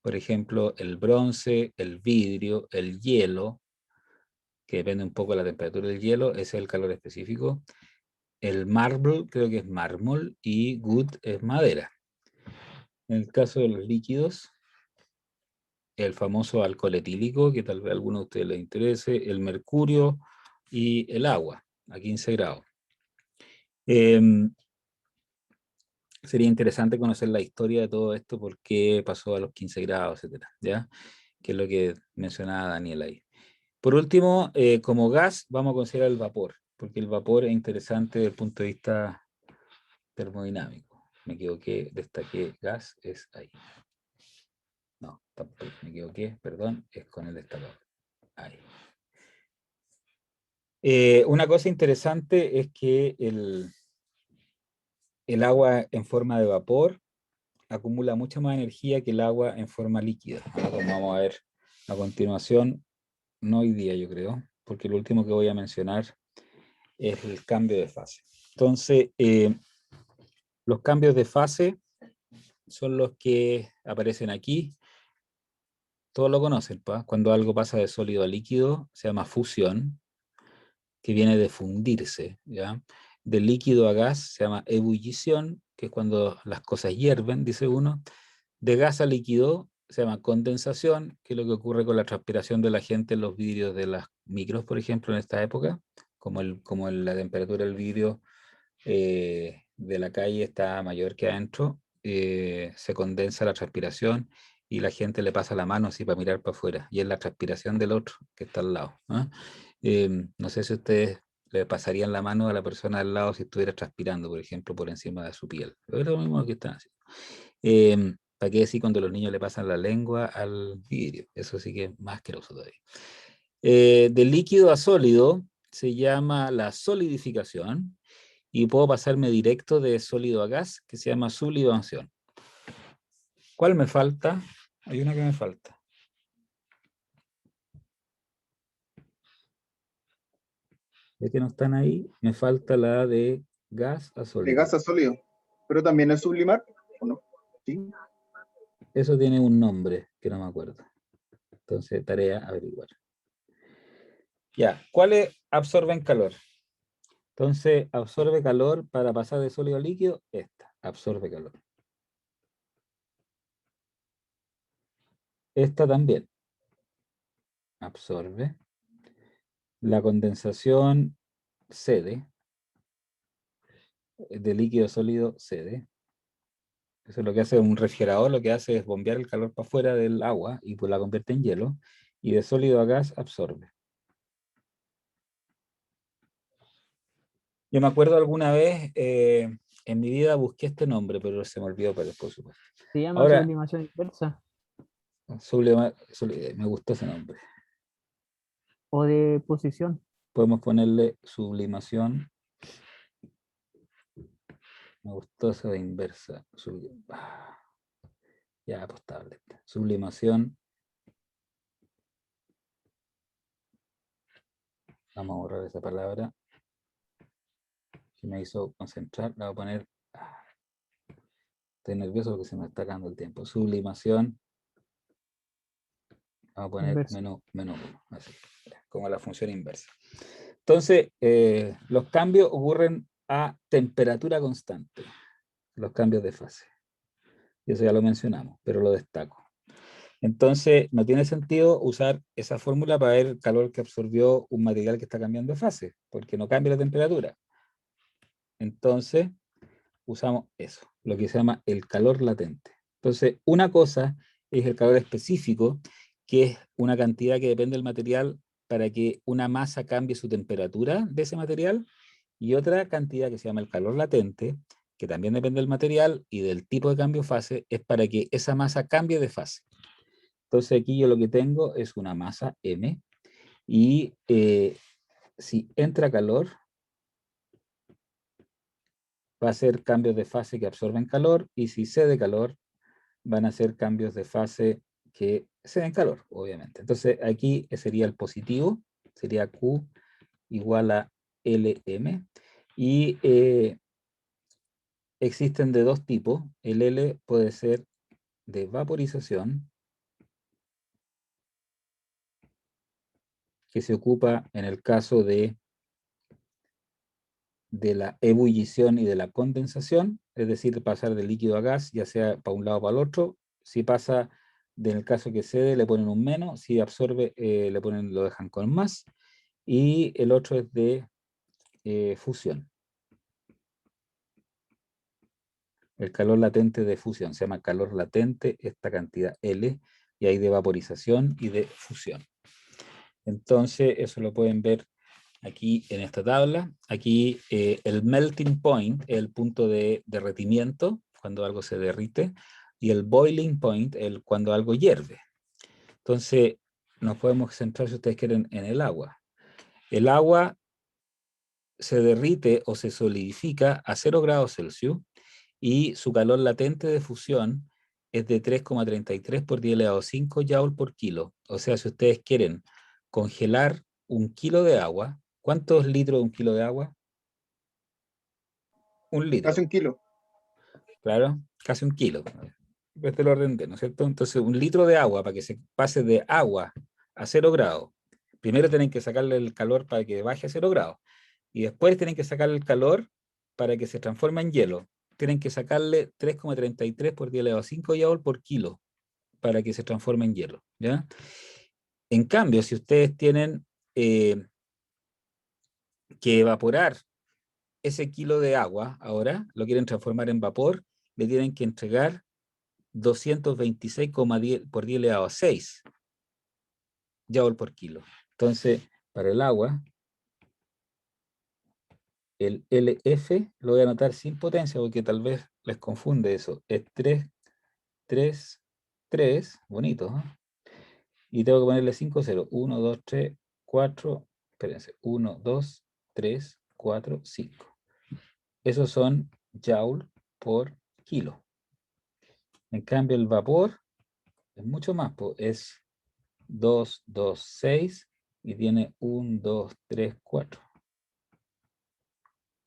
por ejemplo, el bronce, el vidrio, el hielo, que depende un poco de la temperatura del hielo, ese es el calor específico. El marble, creo que es mármol, y wood es madera. En el caso de los líquidos, el famoso alcohol etílico, que tal vez a alguno de ustedes les interese, el mercurio y el agua, a 15 grados. Sería interesante conocer la historia de todo esto, por qué pasó a los 15 grados, etcétera, ¿ya? Que es lo que mencionaba Daniel ahí. Por último, como gas, vamos a considerar el vapor, porque el vapor es interesante desde el punto de vista termodinámico. Me equivoqué, destaqué gas, es ahí. No, tampoco me equivoqué, perdón, es con el destacador. Ahí. Una cosa interesante es que el agua en forma de vapor acumula mucha más energía que el agua en forma líquida, ¿no? Como vamos a ver a continuación, no hoy día yo creo, porque lo último que voy a mencionar es el cambio de fase. Entonces, los cambios de fase son los que aparecen aquí. Todos lo conocen, ¿pa? Cuando algo pasa de sólido a líquido, se llama fusión, que viene de fundirse, ¿ya? De líquido a gas se llama ebullición, que es cuando las cosas hierven, dice uno. De gas a líquido se llama condensación, que es lo que ocurre con la transpiración de la gente en los vidrios de las micros, por ejemplo, en esta época, como la temperatura del vidrio de la calle está mayor que adentro, se condensa la transpiración y la gente le pasa la mano así para mirar para afuera, y es la transpiración del otro que está al lado, ¿no? No sé si ustedes le pasarían la mano a la persona al lado si estuviera transpirando, por ejemplo, por encima de su piel. Es lo mismo que están haciendo. ¿Para qué decir cuando los niños le pasan la lengua al vidrio? Eso sí que es más asqueroso todavía. De líquido a sólido se llama la solidificación, y puedo pasarme directo de sólido a gas, que se llama sublimación. ¿Cuál me falta? Hay una que me falta. Ya que no están ahí, me falta la de gas a De sólido. gas a sólido. Pero también es sublimar, ¿o no? Sí. Eso tiene un nombre que no me acuerdo. Entonces, tarea averiguar. Ya, ¿cuáles absorben calor? Entonces, absorbe calor para pasar de sólido a líquido. Esta, absorbe calor. Esta también absorbe. La condensación cede. De líquido a sólido cede. Eso es lo que hace un refrigerador, lo que hace es bombear el calor para afuera del agua y pues la convierte en hielo. Y de sólido a gas absorbe. Yo me acuerdo alguna vez en mi vida busqué este nombre, pero se me olvidó, pero por supuesto. Se llama Ahora, sublimación inversa me gustó ese nombre. o de posición. Podemos ponerle sublimación. Me gustó esa de inversa. Ya, pues tablet. Sublimación. Vamos a borrar esa palabra que me hizo concentrar. La voy a poner. Estoy nervioso porque se me está acabando el tiempo. Sublimación. Vamos a poner Inversa. menú 1, así, como la función inversa. Entonces, los cambios ocurren a temperatura constante, los cambios de fase. Y eso ya lo mencionamos, pero lo destaco. Entonces, no tiene sentido usar esa fórmula para ver el calor que absorbió un material que está cambiando de fase, porque no cambia la temperatura. Entonces, usamos eso, lo que se llama el calor latente. Entonces, una cosa es el calor específico, que es una cantidad que depende del material para que una masa cambie su temperatura de ese material, y otra cantidad que se llama el calor latente, que también depende del material y del tipo de cambio de fase, es para que esa masa cambie de fase. Entonces aquí yo lo que tengo es una masa M, y si entra calor, va a ser cambios de fase que absorben calor, y si cede calor, van a ser cambios de fase que ceden calor, obviamente. Entonces aquí sería el positivo, sería Q igual a LM, y existen de dos tipos. El L puede ser de vaporización, que se ocupa en el caso de la ebullición y de la condensación, es decir, pasar de líquido a gas, ya sea para un lado o para el otro. Si pasa, en el caso que cede, le ponen un menos; si absorbe, lo dejan con más. Y el otro es de fusión. El calor latente de fusión se llama calor latente, esta cantidad L, y hay de vaporización y de fusión. Entonces, eso lo pueden ver aquí en esta tabla. Aquí el melting point, el punto de derretimiento, cuando algo se derrite, y el boiling point, cuando algo hierve. Entonces, nos podemos centrar, si ustedes quieren, en el agua. El agua se derrite o se solidifica a 0 grados Celsius, y su calor latente de fusión es de 3,33 por 10 elevado a 5 joule por kilo. O sea, si ustedes quieren congelar un kilo de agua, ¿cuántos litros de un kilo de agua? Un litro, Casi 1 kilo. claro, casi un kilo. Este es el orden de, ¿no es cierto? Entonces, un litro de agua, para que se pase de agua a 0 grados, primero tienen que sacarle el calor para que baje a 0 grados, y después tienen que sacarle el calor para que se transforme en hielo. Tienen que sacarle 3,33 por 10 elevado a 5 joule por kilo para que se transforme en hielo, ¿ya? En cambio, si ustedes tienen que evaporar ese kilo de agua, ahora lo quieren transformar en vapor, le tienen que entregar 226,10 por 10 elevado a 6 joule por kilo. Entonces, para el agua, el LF lo voy a anotar sin potencia porque tal vez les confunde eso. Es 3, 3, 3, bonito, ¿eh? Y tengo que ponerle 5 ceros. 1, 2, 3, 4, espérense, 1, 2, 3, 4, 5. Esos son joule por kilo. En cambio, el vapor es mucho más, es 2, 2, 6, y tiene 1, 2, 3, 4.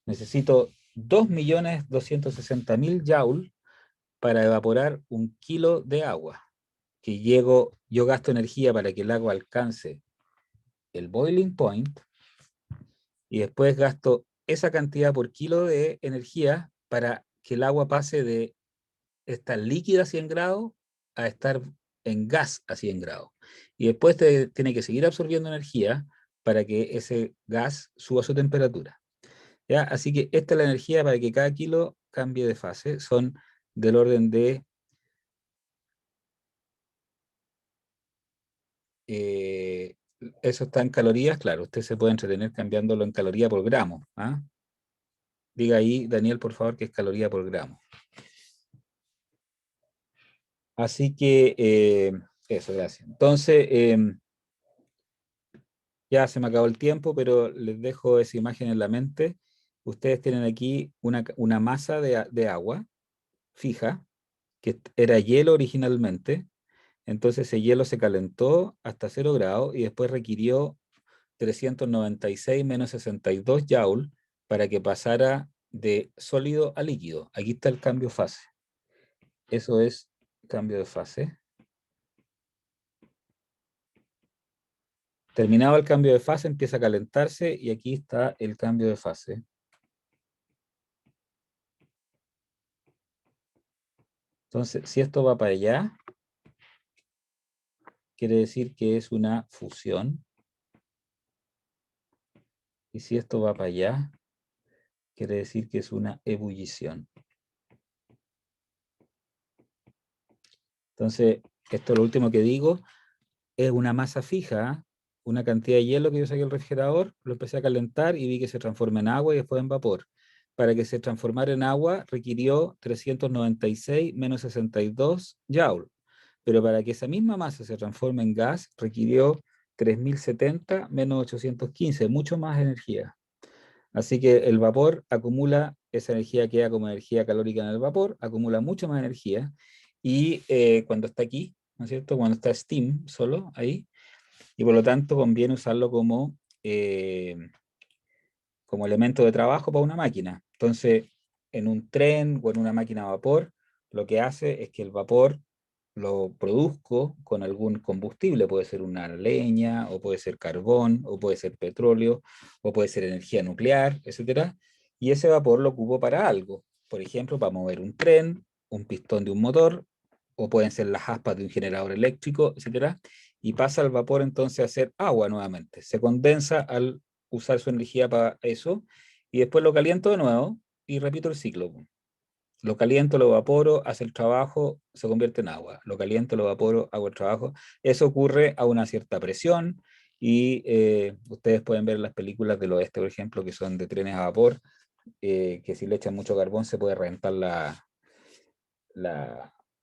Necesito 2.260.000 joule para evaporar un kilo de agua. Que yo gasto energía para que el agua alcance el boiling point, y después gasto esa cantidad por kilo de energía para que el agua pase de estar líquida a 100 grados a estar en gas a 100 grados. Y después tiene que seguir absorbiendo energía para que ese gas suba su temperatura, ¿ya? Así que esta es la energía para que cada kilo cambie de fase. Son del orden de eso está en calorías, claro. Usted se puede entretener cambiándolo en caloría por gramo, ¿ah? Diga ahí, Daniel, por favor, que es caloría por gramo. Así que eso, gracias. Entonces, ya se me acabó el tiempo, pero les dejo esa imagen en la mente. Ustedes tienen aquí una masa de agua fija, que era hielo originalmente. Entonces ese hielo se calentó hasta 0 grados y después requirió 396 menos 62 joules para que pasara de sólido a líquido. Aquí está el cambio de fase. Eso es cambio de fase. Terminado el cambio de fase, empieza a calentarse y aquí está el cambio de fase. Entonces, si esto va para allá, quiere decir que es una fusión. Y si esto va para allá, quiere decir que es una ebullición. Entonces, esto es lo último que digo, es una masa fija, una cantidad de hielo que yo saqué del refrigerador, lo empecé a calentar y vi que se transforma en agua y después en vapor. Para que se transformara en agua requirió 396 menos 62 joules. Pero para que esa misma masa se transforme en gas requirió 3070 menos 815, mucho más energía. Así que el vapor acumula, esa energía queda como energía calórica en el vapor, acumula mucha más energía y cuando está aquí, ¿no es cierto? Cuando está steam solo ahí, y por lo tanto conviene usarlo como elemento de trabajo para una máquina. Entonces, en un tren o en una máquina a vapor, lo que hace es que el vapor lo produzco con algún combustible, puede ser una leña, o puede ser carbón, o puede ser petróleo, o puede ser energía nuclear, etcétera. Y ese vapor lo ocupo para algo, por ejemplo, para mover un tren, un pistón de un motor, o pueden ser las aspas de un generador eléctrico, etcétera. Y pasa el vapor entonces a ser agua nuevamente. Se condensa al usar su energía para eso, y después lo caliento de nuevo y repito el ciclo. Lo caliento, lo evaporo, hace el trabajo, se convierte en agua. Lo caliento, lo evaporo, hago el trabajo. Eso ocurre a una cierta presión y ustedes pueden ver las películas del oeste, por ejemplo, que son de trenes a vapor, que si le echan mucho carbón se puede reventar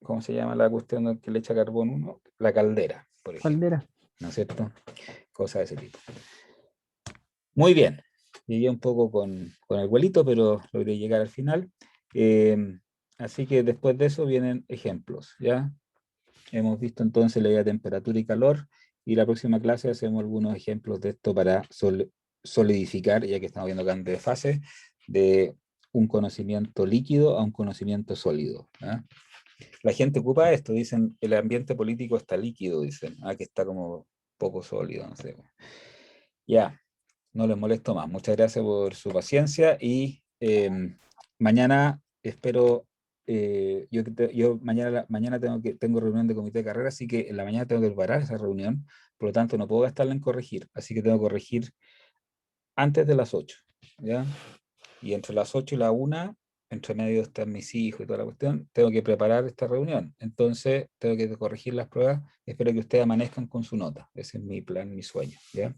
¿cómo se llama la cuestión que le echa carbón uno? La caldera, por ejemplo. Caldera. ¿No es cierto? Cosas de ese tipo. Muy bien. Llegué un poco con el vuelito, pero logré llegar al final. Así que después de eso vienen ejemplos, ¿ya? Hemos visto entonces la idea de temperatura y calor, y la próxima clase hacemos algunos ejemplos de esto para solidificar, ya que estamos viendo cambio de fase, de un conocimiento líquido a un conocimiento sólido, ¿ya? La gente ocupa esto, dicen, el ambiente político está líquido, dicen, que está como poco sólido, no sé. Ya, no les molesto más. Muchas gracias por su paciencia y mañana espero, yo mañana tengo reunión de comité de carrera, así que en la mañana tengo que preparar esa reunión, por lo tanto no puedo gastarla en corregir, así que tengo que corregir antes de las 8, ¿ya? Y entre las 8 y la 1, entre medio están mis hijos y toda la cuestión, tengo que preparar esta reunión, entonces tengo que corregir las pruebas, espero que ustedes amanezcan con su nota, ese es mi plan, mi sueño, ¿ya?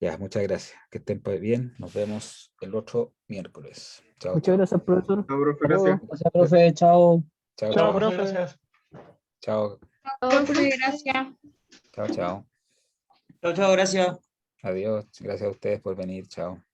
Ya, muchas gracias. Que estén bien. Nos vemos el otro miércoles. Chao, Muchas chao. gracias, profesor. No, profe, Hasta luego. gracias. Gracias, profe. Chao. Chao, Chao, chao. profe, gracias. Chao, Profe, gracias. chao, chao. Chao, chao, gracias. Adiós. Gracias a ustedes por venir. Chao.